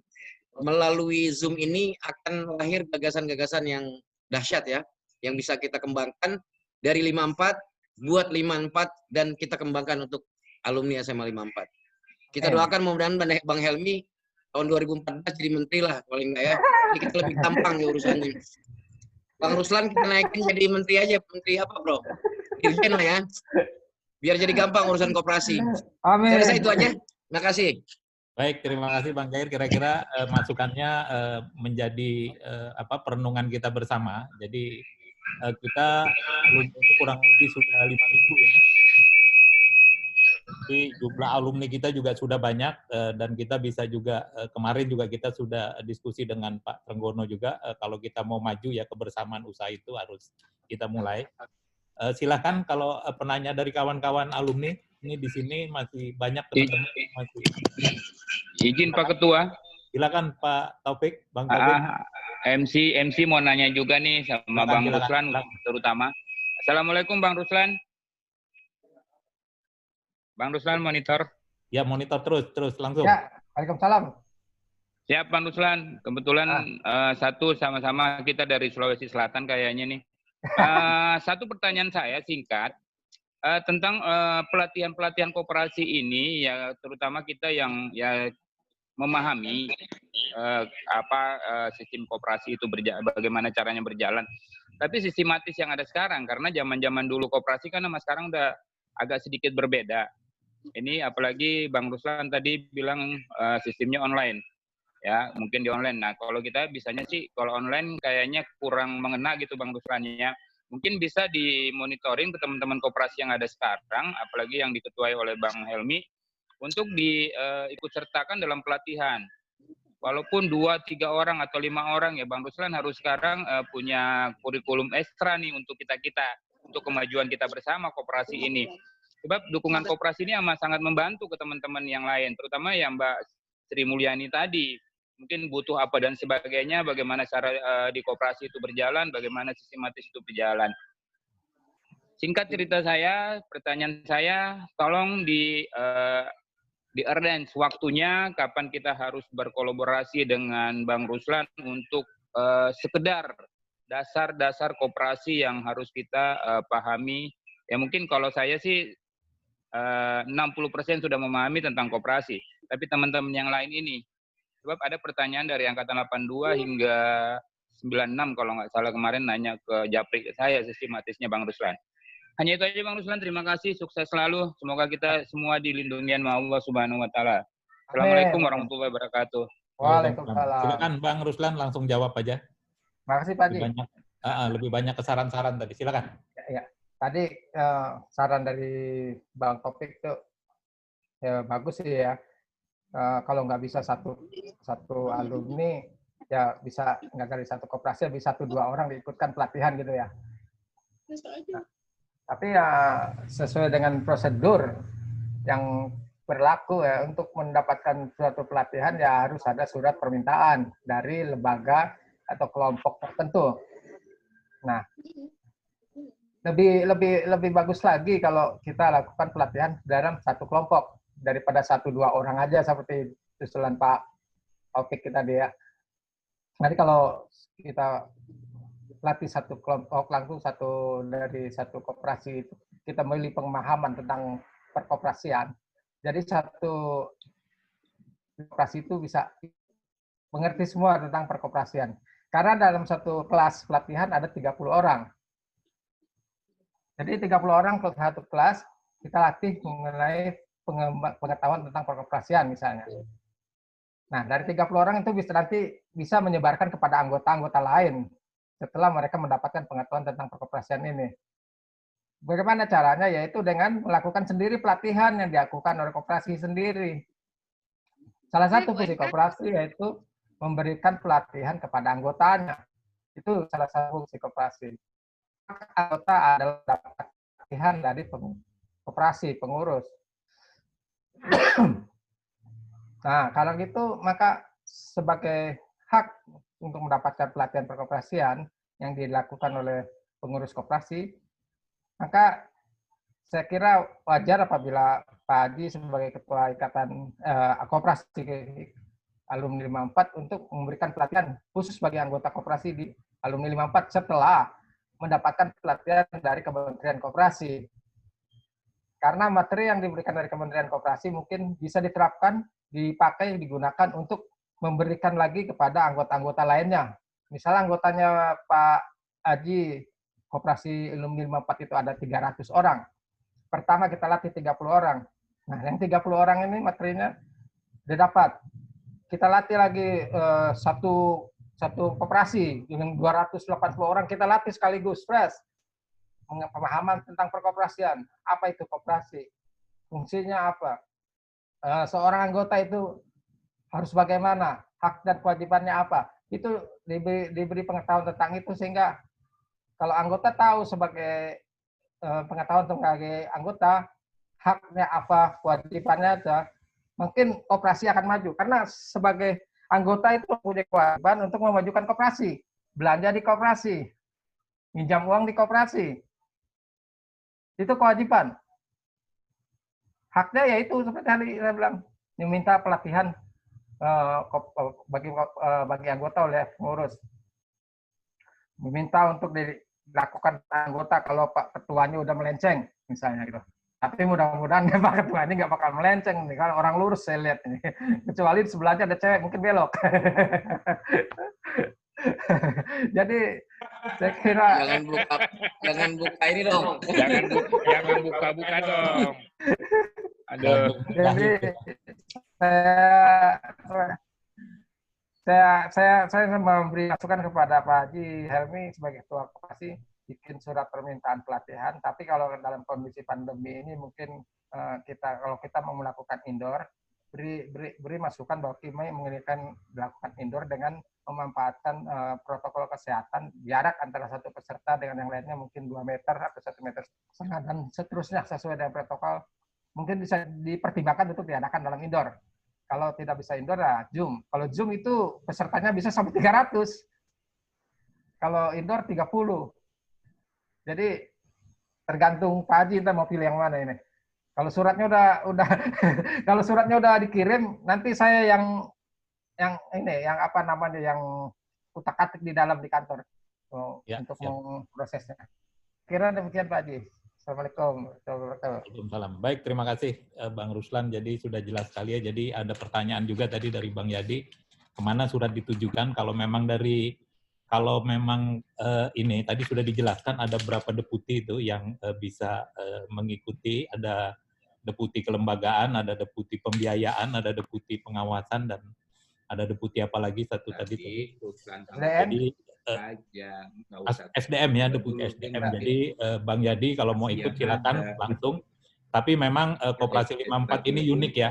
melalui Zoom ini akan lahir gagasan-gagasan yang dahsyat ya, yang bisa kita kembangkan dari 54 buat 54 dan kita kembangkan untuk alumni SMA 54. Kita doakan mudah-mudahan Bang Helmi tahun 2014 jadi menteri lah paling enggak ya. Jadi kita lebih gampang ya urusannya. Bang Ruslan kita naikin jadi menteri aja. Menteri apa bro? Dirjen lah ya. Biar jadi gampang urusan koperasi.
Amin.
Saya rasa itu aja. Terima kasih.
Baik, terima kasih Bang Jair. Kira-kira masukannya menjadi perenungan kita bersama. Jadi kita kurang lebih sudah 5.000 ya. Jadi jumlah alumni kita juga sudah banyak dan kita bisa juga kemarin juga kita sudah diskusi dengan Pak Trenggono juga kalau kita mau maju ya kebersamaan usaha itu harus kita mulai. Silakan kalau penanya dari kawan-kawan alumni ini di sini masih banyak teman-teman masih.
Izin Pak Ketua.
Silakan Pak Taufik, Bang Taufik.
MC mau nanya juga nih sama Bang Ruslan terutama. Assalamualaikum Bang Ruslan. Bang Ruslan monitor.
Ya monitor terus langsung.
Ya, Waalaikumsalam.
Siap Bang Ruslan. Kebetulan satu sama-sama kita dari Sulawesi Selatan kayaknya nih. Satu pertanyaan saya singkat tentang pelatihan koperasi ini ya terutama kita yang ya memahami sistem koperasi itu bagaimana caranya berjalan. Tapi sistematis yang ada sekarang karena zaman-zaman dulu koperasi kan sama sekarang udah agak sedikit berbeda. Ini apalagi Bang Ruslan tadi bilang sistemnya online. Ya, mungkin di online. Nah, kalau kita bisanya sih kalau online kayaknya kurang mengena gitu Bang Ruslan ya. Mungkin bisa dimonitoring ke teman-teman koperasi yang ada sekarang, apalagi yang diketuai oleh Bang Helmi, untuk diikut sertakan dalam pelatihan. Walaupun 2-3 orang atau 5 orang ya Bang Ruslan harus sekarang punya kurikulum ekstra nih untuk kita-kita, untuk kemajuan kita bersama koperasi ini. Sebab dukungan koperasi ini amat sangat membantu ke teman-teman yang lain, terutama yang Mbak Sri Mulyani tadi. Mungkin butuh apa dan sebagainya, bagaimana cara di koperasi itu berjalan, bagaimana sistematis itu berjalan. Singkat cerita saya, pertanyaan saya, tolong di arrange waktunya, kapan kita harus berkolaborasi dengan Bang Ruslan untuk sekedar dasar-dasar koperasi yang harus kita pahami. Ya mungkin kalau saya sih 60% sudah memahami tentang koperasi, tapi teman-teman yang lain ini, sebab ada pertanyaan dari angkatan 82 hingga 96 kalau nggak salah kemarin nanya ke Japri saya sistematisnya Bang Ruslan. Hanya itu aja Bang Ruslan, terima kasih, sukses selalu, semoga kita semua dilindungi sama Allah Subhanahu Wa Taala. Assalamualaikum warahmatullahi wabarakatuh.
Waalaikumsalam.
Silakan Bang Ruslan langsung jawab aja.
Makasih Pak Haji.
Lebih banyak saran-saran tadi, silakan.
Ya. Tadi saran dari Bang Taufik itu ya bagus sih ya. Kalau nggak bisa satu alumni, ya bisa nggak dari satu koperasi, bisa 1-2 orang diikutkan pelatihan gitu ya. Nah, tapi ya sesuai dengan prosedur yang berlaku ya untuk mendapatkan suatu pelatihan ya harus ada surat permintaan dari lembaga atau kelompok tertentu. Nah, lebih bagus lagi kalau kita lakukan pelatihan dalam satu kelompok daripada 1-2 orang aja seperti usulan Pak Taufik tadi ya. Nanti kalau kita latih satu kelompok langsung dari satu koperasi itu kita memiliki pemahaman tentang perkoperasian. Jadi satu koperasi itu bisa mengerti semua tentang perkoperasian. Karena dalam satu kelas pelatihan ada 30 orang. Jadi 30 orang ke satu kelas, kita latih mengenai pengetahuan tentang perkoperasian misalnya. Nah, dari 30 orang itu bisa menyebarkan kepada anggota-anggota lain setelah mereka mendapatkan pengetahuan tentang perkoperasian ini. Bagaimana caranya? Yaitu dengan melakukan sendiri pelatihan yang dilakukan oleh koperasi sendiri. Salah satu fungsi koperasi yaitu memberikan pelatihan kepada anggotanya. Itu salah satu fungsi koperasi. Anggota adalah dapat pelatihan dari koperasi, pengurus. Nah, kalau gitu maka sebagai hak untuk mendapatkan pelatihan perkoperasian yang dilakukan oleh pengurus koperasi, maka saya kira wajar apabila Pak Haji sebagai Ketua Ikatan Koperasi Alumni 54 untuk memberikan pelatihan khusus bagi anggota koperasi di Alumni 54 setelah mendapatkan pelatihan dari Kementerian Koperasi. Karena materi yang diberikan dari Kementerian Koperasi mungkin bisa diterapkan, dipakai, digunakan untuk memberikan lagi kepada anggota-anggota lainnya. Misalnya anggotanya Pak Haji, Koperasi Alumni 54 itu ada 300 orang. Pertama kita latih 30 orang. Nah, yang 30 orang ini materinya didapat. Kita latih lagi satu koperasi dengan 280 orang kita latih sekaligus fresh. Pemahaman tentang perkoperasian. Apa itu koperasi? Fungsinya apa? Seorang anggota itu harus bagaimana? Hak dan kewajibannya apa? Itu diberi pengetahuan tentang itu sehingga kalau anggota tahu sebagai pengetahuan sebagai anggota, haknya apa, kewajibannya ada, mungkin koperasi akan maju. Karena sebagai anggota itu punya kewajiban untuk memajukan koperasi. Belanja di koperasi, minjam uang di koperasi. Itu kewajiban. Haknya yaitu seperti tadi saya bilang, diminta pelatihan bagi anggota oleh pengurus. Meminta untuk dilakukan anggota kalau Pak Ketuanya udah melenceng, misalnya gitu. Tapi mudah-mudahan Pak Ketuanya nggak bakal melenceng nih, kan orang lurus saya lihat ini. Kecuali di sebelahnya ada cewek, mungkin belok. Jadi saya kira
jangan buka ini dong.
Jangan buka dong. Aduh.
Jadi saya memberi masukan kepada Pak Haji Helmi sebagai ketua koperasi bikin surat permintaan pelatihan. Tapi kalau dalam kondisi pandemi ini mungkin kalau kita mau melakukan indoor, beri masukan bahwa kami menginginkan dilakukan indoor dengan memanfaatkan protokol kesehatan, jarak antara satu peserta dengan yang lainnya mungkin 2 meter atau 1,5 meter dan seterusnya sesuai dengan protokol. Mungkin bisa dipertimbangkan untuk diadakan dalam indoor. Kalau tidak bisa indoor, ya Zoom. Kalau Zoom itu pesertanya bisa sampai 300. Kalau indoor 30. Jadi tergantung Pak Haji, kita mau pilih yang mana ini. Kalau suratnya udah kalau suratnya udah dikirim, nanti saya yang apa namanya, yang utak-atik di dalam di kantor untuk memprosesnya. Kira demikian Pak Haji. Assalamualaikum.
Waalaikumsalam. Baik, terima kasih Bang Ruslan. Jadi sudah jelas sekali ya. Jadi ada pertanyaan juga tadi dari Bang Yadi, kemana surat ditujukan? Kalau memang ini tadi sudah dijelaskan ada berapa deputi itu yang bisa mengikuti. Ada deputi kelembagaan, ada deputi pembiayaan, ada deputi pengawasan, dan ada deputi apa lagi satu tadi. Jadi SDM ya, deputi SDM. Jadi Bang Yadi kalau mau ikut silakan langsung. Tapi memang Koperasi 54 ini unik ya.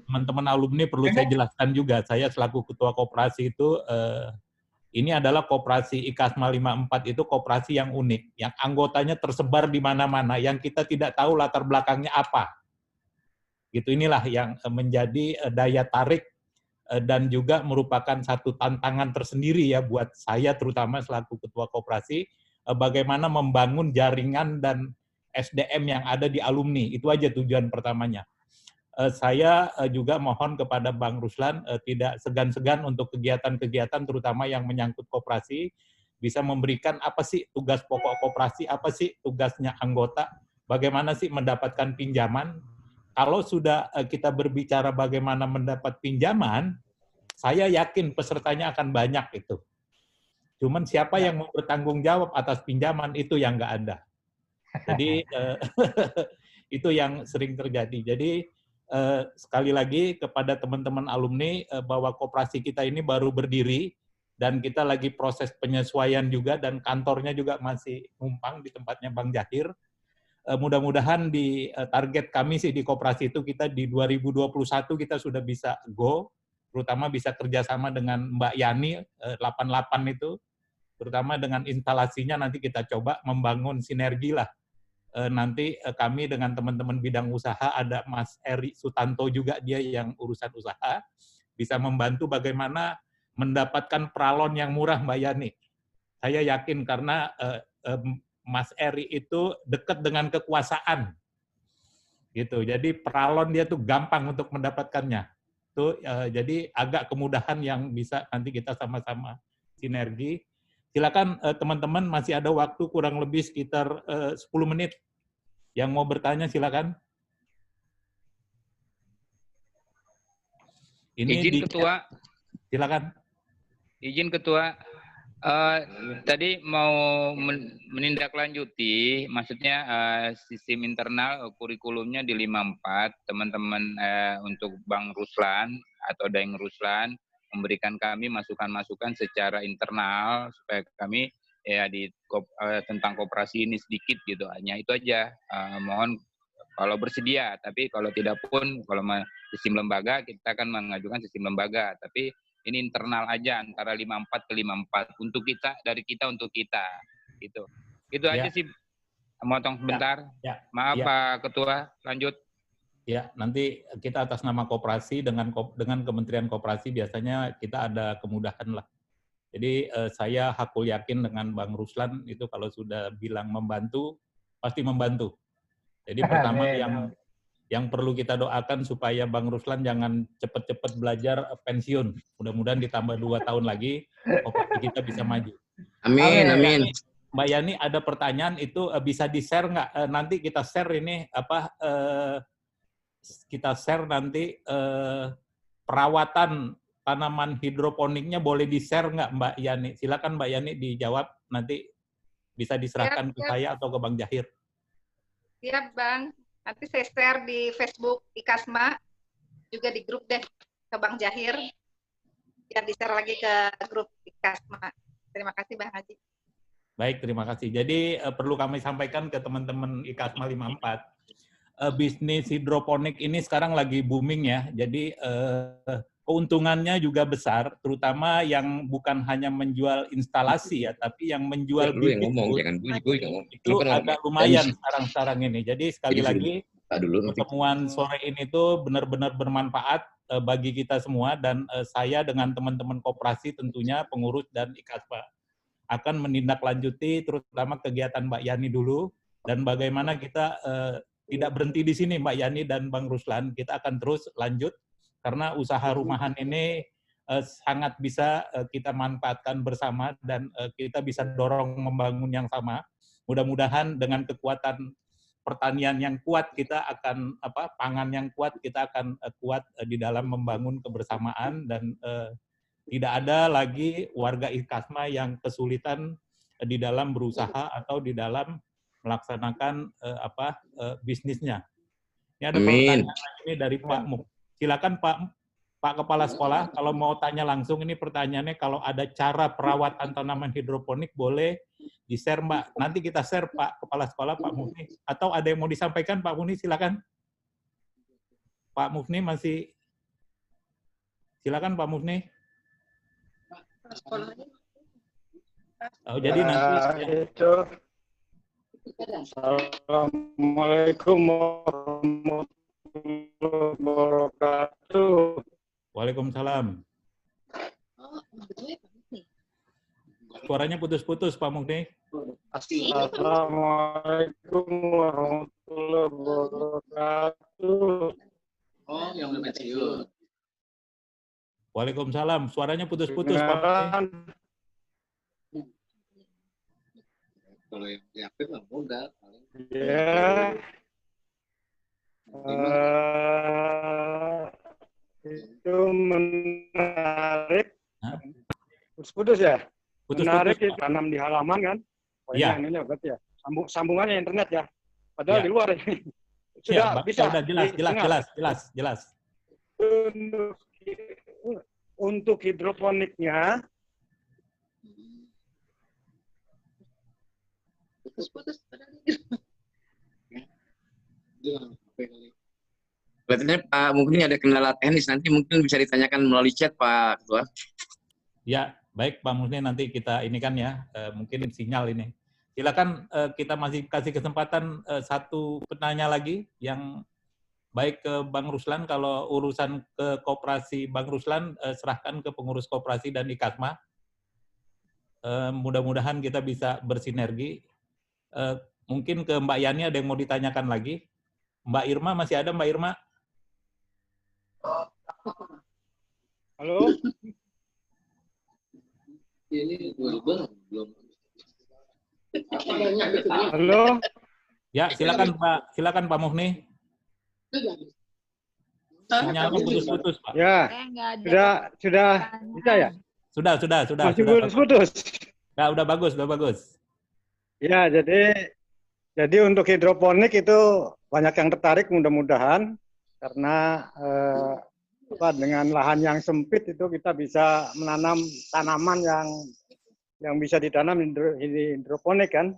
Teman-teman alumni perlu saya jelaskan juga. Saya selaku ketua koperasi itu ini adalah Koperasi IKASMA 54 itu koperasi yang unik, yang anggotanya tersebar di mana-mana, yang kita tidak tahu latar belakangnya apa. Gitu, inilah yang menjadi daya tarik dan juga merupakan satu tantangan tersendiri ya buat saya terutama selaku ketua koperasi, bagaimana membangun jaringan dan SDM yang ada di alumni. Itu aja tujuan pertamanya. Saya juga mohon kepada Bang Ruslan tidak segan-segan untuk kegiatan-kegiatan terutama yang menyangkut koperasi, bisa memberikan apa sih tugas pokok koperasi, apa sih tugasnya anggota, bagaimana sih mendapatkan pinjaman. Kalau sudah kita berbicara bagaimana mendapat pinjaman, saya yakin pesertanya akan banyak itu. Cuman siapa yang mau bertanggung jawab atas pinjaman itu yang nggak ada. Jadi itu yang sering terjadi. Jadi sekali lagi kepada teman-teman alumni bahwa koperasi kita ini baru berdiri dan kita lagi proses penyesuaian juga dan kantornya juga masih numpang di tempatnya Bang Jahir. Mudah-mudahan di target kami sih di koperasi itu kita di 2021 kita sudah bisa go, terutama bisa kerjasama dengan Mbak Yani 88 itu, terutama dengan instalasinya nanti kita coba membangun sinergi lah. Nanti kami dengan teman-teman bidang usaha, ada Mas Eri Sutanto juga, dia yang urusan usaha, bisa membantu bagaimana mendapatkan pralon yang murah Mbak Yani. Saya yakin karena Mas Eri itu dekat dengan kekuasaan, gitu. Jadi pralon dia tuh gampang untuk mendapatkannya. Tuh, jadi agak kemudahan yang bisa nanti kita sama-sama sinergi. Silakan teman-teman, masih ada waktu kurang lebih sekitar 10 menit. Yang mau bertanya silakan.
Izin Ketua.
Silakan.
Izin Ketua. Tadi mau menindaklanjuti, maksudnya sistem internal kurikulumnya di 54, teman-teman untuk Bang Ruslan atau Daeng Ruslan memberikan kami masukan-masukan secara internal supaya kami ya tentang koperasi ini sedikit gitu, hanya itu aja. Mohon kalau bersedia, tapi kalau tidak pun kalau sistem lembaga kita akan mengajukan sistem lembaga, tapi ini internal aja antara 54 ke 54 untuk kita, dari kita untuk kita gitu. Itu aja sih. Motong sebentar. Maaf Pak Ketua, lanjut.
Ya, nanti kita atas nama koperasi dengan Kementerian Koperasi biasanya kita ada kemudahan lah. Jadi saya hakul yakin dengan Bang Ruslan itu kalau sudah bilang membantu, pasti membantu. Jadi pertama yang perlu kita doakan supaya Bang Ruslan jangan cepat-cepat belajar pensiun. Mudah-mudahan ditambah 2 tahun lagi, koperasi kita bisa maju.
Amin, amin.
Mbak Yani ada pertanyaan itu bisa di-share nggak? Nanti kita share ini kita share nanti perawatan tanaman hidroponiknya boleh di-share nggak Mbak Yani? Silakan Mbak Yani dijawab, nanti bisa diserahkan ke saya atau ke Bang Jahir.
Siap Bang, nanti saya share di Facebook IKASMA, juga di grup deh ke Bang Jahir, biar di-share lagi ke grup IKASMA. Terima kasih Bang Haji.
Baik, terima kasih. Jadi perlu kami sampaikan ke teman-teman IKASMA 54, bisnis hidroponik ini sekarang lagi booming ya. Jadi keuntungannya juga besar, terutama yang bukan hanya menjual instalasi ya, tapi yang menjual bibit itu agak lumayan sekarang ini. Jadi sekali lagi pertemuan sore ini tuh benar-benar bermanfaat bagi kita semua, dan saya dengan teman-teman koperasi tentunya pengurus dan IKASMA akan menindaklanjuti terutama kegiatan Mbak Yani dulu, dan bagaimana kita tidak berhenti di sini Mbak Yani dan Bang Ruslan, kita akan terus lanjut karena usaha rumahan ini sangat bisa kita manfaatkan bersama dan kita bisa dorong membangun yang sama. Mudah-mudahan dengan kekuatan pertanian yang kuat kita akan pangan yang kuat kita akan kuat di dalam membangun kebersamaan, dan tidak ada lagi warga IKASMA yang kesulitan di dalam berusaha atau di dalam melaksanakan bisnisnya. Ini ada pertanyaan ini dari Pak Muk. Silakan Pak Kepala Sekolah, kalau mau tanya langsung, ini pertanyaannya kalau ada cara perawatan tanaman hidroponik boleh di-share Mbak. Nanti kita share Pak Kepala Sekolah, Pak Mufni. Atau ada yang mau disampaikan Pak Mufni, silakan. Pak Mufni masih, silakan Pak Mufni. Oh, jadi nanti
Assalamualaikum warahmatullahi wabarakatuh.
Waalaikumsalam. Suaranya putus-putus Pak Mufni.
Assalamualaikum warahmatullahi wabarakatuh.
Oh, yang udah pensiun.
Waalaikumsalam. Suaranya putus-putus Pak Mufni.
Kalau yang diaktif lah mudah.
Ya. Itu menarik. Putus-putus ya? Menarik itu tanam di halaman kan?
Iya.
Ini berarti ya. Sambungannya internet ya. Padahal di luar ini.
Sudah bisa. Sudah jelas.
Untuk hidroponiknya,
putus-putus.
Kelihatannya Pak mungkin ada kendala teknis, nanti mungkin bisa ditanyakan melalui chat Pak Ketua.
Ya, baik Pak Musni, nanti kita ini kan ya, mungkin sinyal ini. Silakan kita masih kasih kesempatan satu penanya lagi yang baik ke Bang Ruslan. Kalau urusan ke koperasi Bang Ruslan, serahkan ke pengurus koperasi dan IKASMA. Mudah-mudahan kita bisa bersinergi. Mungkin ke Mbak Yani ada yang mau ditanyakan lagi. Mbak Irma, masih ada Mbak Irma?
Halo?
Ini 2000 belum.
Halo.
Ya, silakan Pak Muhni. Sinyalnya putus-putus, Pak.
Ya, sudah bisa ya?
Sudah.
Masih putus-putus.
Ya, udah bagus.
Ya, jadi untuk hidroponik itu banyak yang tertarik mudah-mudahan karena dengan lahan yang sempit itu kita bisa menanam tanaman yang bisa ditanam di hidroponik kan.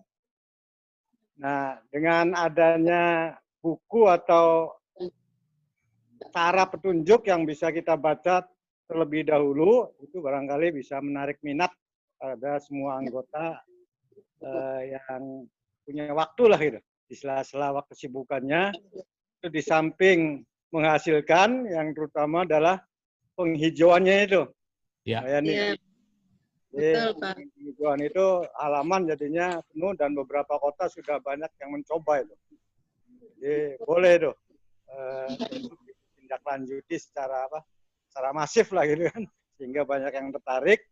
Nah, dengan adanya buku atau cara petunjuk yang bisa kita baca terlebih dahulu, itu barangkali bisa menarik minat pada semua anggota yang punya waktu lah gitu. Di sela-sela waktu kesibukannya, itu di samping menghasilkan, yang terutama adalah penghijauannya itu.
Ya.
Iya. Betul, Pak. Penghijauan itu halaman jadinya penuh dan beberapa kota sudah banyak yang mencoba itu. Jadi boleh tuh tindak lanjuti secara masif lah gitu kan, sehingga banyak yang tertarik,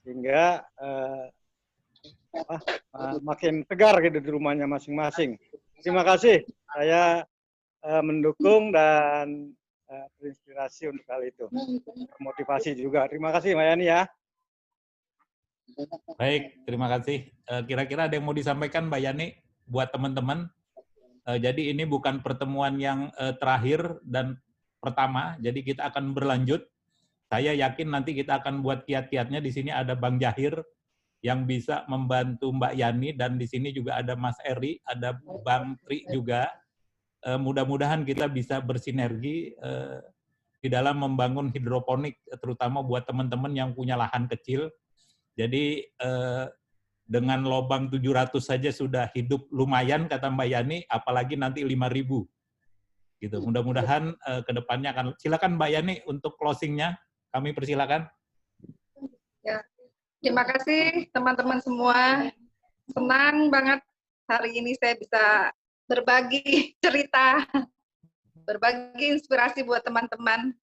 sehingga makin tegar gitu di rumahnya masing-masing. Terima kasih, saya mendukung dan terinspirasi untuk hal itu, motivasi juga. Terima kasih Mbak Yani ya.
Baik, terima kasih. Kira-kira ada yang mau disampaikan Mbak Yani buat teman-teman? Jadi ini bukan pertemuan yang terakhir dan pertama, jadi kita akan berlanjut. Saya yakin nanti kita akan buat kiat-kiatnya. Di sini ada Bang Jahir yang bisa membantu Mbak Yani, dan di sini juga ada Mas Eri, ada Bang Tri juga. Mudah-mudahan kita bisa bersinergi di dalam membangun hidroponik, terutama buat teman-teman yang punya lahan kecil. Jadi dengan lobang 700 saja sudah hidup lumayan kata Mbak Yani, apalagi nanti 5.000. Gitu. Mudah-mudahan ke depannya akan. Silakan Mbak Yani untuk closing-nya, kami persilakan.
Ya, terima kasih teman-teman semua. Senang banget hari ini saya bisa berbagi cerita, berbagi inspirasi buat teman-teman.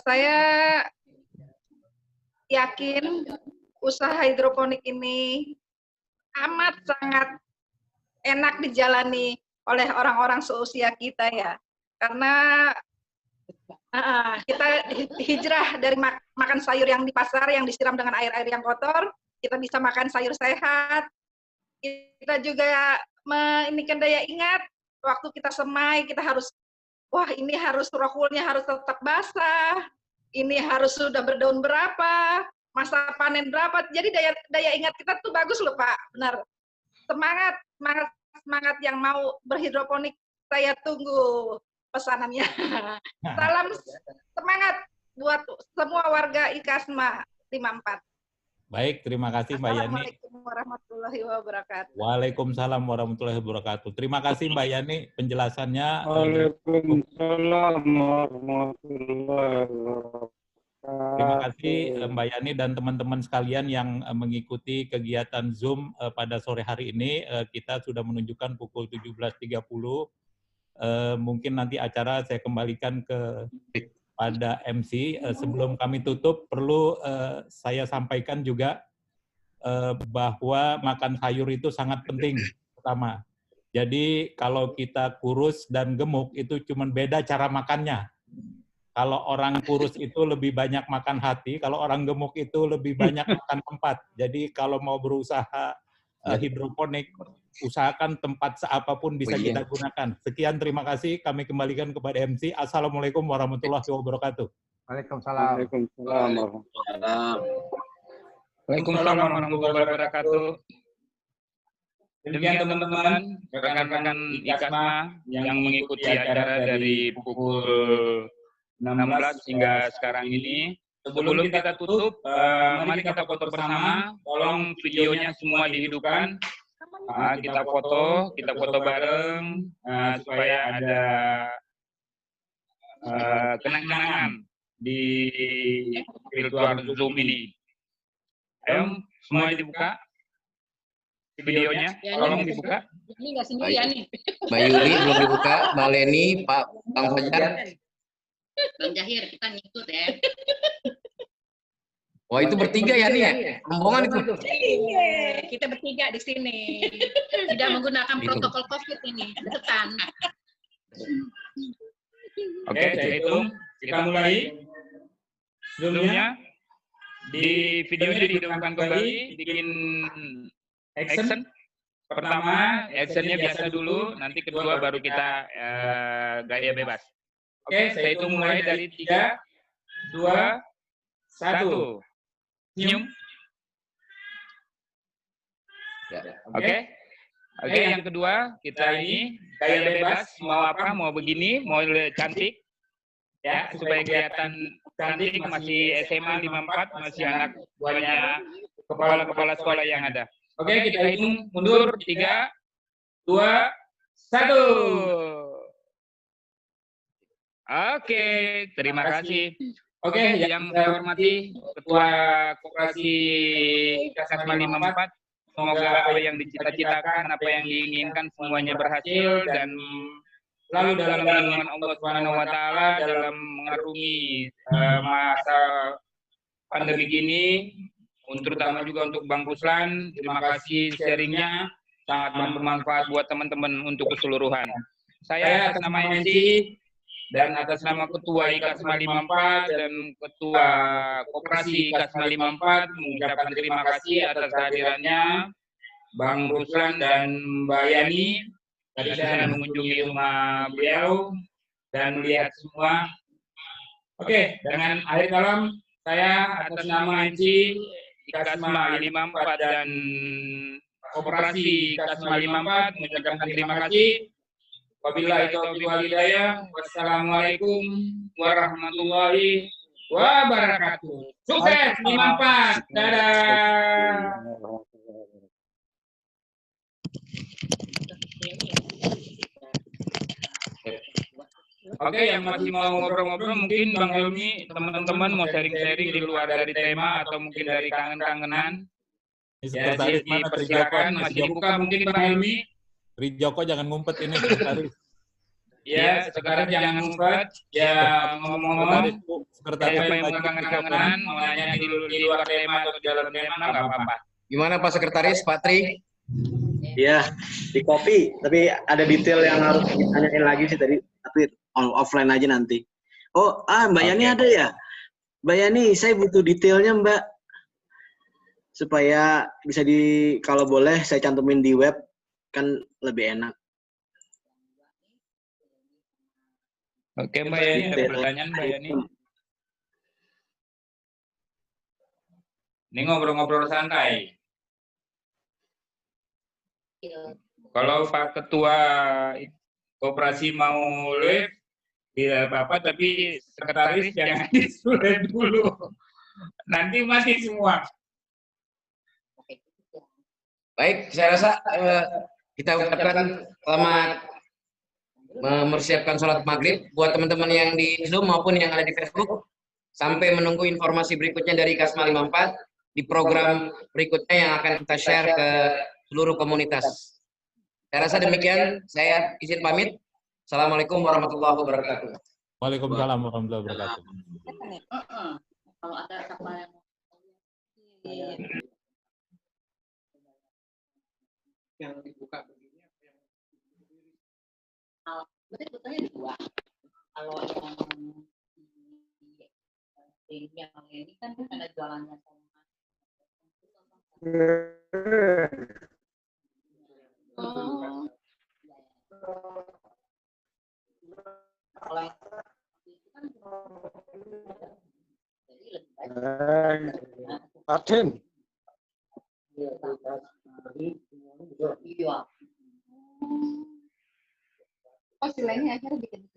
Saya yakin usaha hidroponik ini amat sangat enak dijalani oleh orang-orang seusia kita ya. Karena kita hijrah dari makan sayur yang di pasar yang disiram dengan air-air yang kotor, kita bisa makan sayur sehat. Kita juga meningkatkan daya ingat, waktu kita semai kita harus, wah ini harus rokulnya harus tetap basah, ini harus sudah berdaun berapa, masa panen berapa. Jadi daya ingat kita tuh bagus loh Pak, benar. Semangat yang mau berhidroponik, saya tunggu pesanannya. Salam semangat buat semua warga IKASMA 54.
Baik, terima kasih Mbak Yani.
Assalamualaikum warahmatullahi wabarakatuh.
Waalaikumsalam warahmatullahi wabarakatuh. Terima kasih Mbak Yani penjelasannya.
Waalaikumsalam warahmatullahi wabarakatuh.
Terima kasih Mbak Yani dan teman-teman sekalian yang mengikuti kegiatan Zoom pada sore hari ini. Kita sudah menunjukkan pukul 17.30. Mungkin nanti acara saya kembalikan pada MC. Sebelum kami tutup, perlu saya sampaikan juga bahwa makan sayur itu sangat penting. Pertama, jadi kalau kita kurus dan gemuk itu cuma beda cara makannya. Kalau orang kurus itu lebih banyak makan hati, kalau orang gemuk itu lebih banyak makan tempat. Jadi kalau mau berusaha hidroponik, usahakan tempat apapun bisa kita gunakan. Sekian, terima kasih. Kami kembalikan kepada MC. Assalamualaikum warahmatullahi wabarakatuh.
Waalaikumsalam.
Waalaikumsalam warahmatullahi wabarakatuh. Demikian teman-teman, rekan-rekan IKASMA yang mengikuti acara dari pukul 16 hingga sekarang ini. Sebelum kita tutup, mari kita foto bersama. Tolong videonya semua dihidupkan. Kita foto bareng supaya ada kenang-kenangan di virtual Zoom ini. Ayo, semua dibuka videonya, tolong dibuka.
Ini nggak sendirian nih.
Mbak Yuri belum dibuka, Mbak Leni, Bang Fajar.
Bang Jahir, kita ngikut ya.
Wah, itu bertiga ya nih ya? Rombongan itu.
Iya, kita bertiga di sini. Tidak menggunakan protokol COVID ini, deketan.
Oke, saya hitung. Kita mulai. Sebelumnya, di videonya dihidupkan kembali, bikin action. Pertama, actionnya biasa dulu, nanti kedua baru kita gaya bebas. Oke, saya hitung mulai dari 3, 2, 1. Senyum. Oke. Oke, yang kedua, kita ini gaya bebas, mau apa, mau begini, mau cantik. Ya, supaya kelihatan cantik, masih SMA 54, masih anak buahnya kepala-kepala sekolah yang ada. Oke, kita hitung mundur 3, 2, 1. Oke, terima kasih. Oke, yang saya hormati Ketua Koperasi Kasma 54, semoga apa yang dicita-citakan, apa yang diinginkan semuanya berhasil dan selalu dalam lindungan Allah Subhanahu wa taala dalam mengarungi masa pandemi ini, terutama juga untuk Bang Ruslan. Terima kasih sharingnya, sangat bermanfaat buat teman-teman untuk keseluruhan. Saya atas nama MC dan atas nama Ketua Kasma 54 dan Ketua Koperasi Kasma 54 mengucapkan terima kasih atas kehadirannya Bang Ruslan dan Mbak Yani. Tadi saya mengunjungi rumah beliau dan melihat semua. Oke, dengan akhir kalam saya atas nama MC Kasma 54 dan Koperasi Kasma 54 mengucapkan terima kasih. Wabillahi taufiq wal hidayah. Wassalamualaikum warahmatullahi wabarakatuh. Sukses 54. Dadah. Oke, yang masih mau ngobrol-ngobrol mungkin Bang Helmi, teman-teman mau sharing-sharing di luar dari tema atau mungkin dari kangen-kangenan. Ya, dipersilakan, masih dibuka mungkin Bang Helmi.
Rijoko jangan ngumpet ini, sekretaris.
Ya, sekarang jangan ngumpet. Ya, ngomong-ngomong, siapa yang mau kangen-kangenan, mau nanya di luar tema atau di dalam tema, nggak apa-apa.
Gimana Pak Sekretaris, Pak Tri?
Ya, di kopi, tapi ada detail yang harus ditanyain lagi sih tadi, tapi offline aja nanti. Oh, Mbak Yani ada ya? Mbak Yani, saya butuh detailnya Mbak. Supaya bisa kalau boleh saya cantumin di web, kan lebih enak.
Oke Mbak Yani, ada pertanyaan Mbak Yani? Ini ngobrol-ngobrol santai. Kalau Pak Ketua Koperasi mau live, tidak apa-apa, tapi sekretaris jangan disulit dulu. Nanti mati semua.
Baik, saya rasa kita ucapkan selamat mempersiapkan sholat maghrib buat teman-teman yang di Zoom maupun yang ada di Facebook. Sampai menunggu informasi berikutnya dari Kasma 54 di program berikutnya yang akan kita share ke seluruh komunitas. Saya rasa demikian, saya izin pamit. Assalamualaikum warahmatullahi wabarakatuh.
Waalaikumsalam warahmatullahi wabarakatuh.
Kalau ada kapal
yang dibuka begini,
betulnya dua. Kalau yang ini kan ada jualannya sama. Kalau itu kan jadi lebih baik.
Aden.
Iya. Oh, si lainnya akhirnya bikin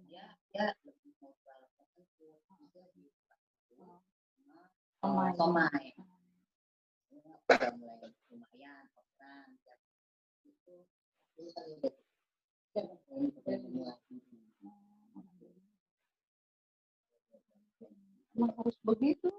ya somai. Udah mulai lumayan, orang itu emang harus begitu.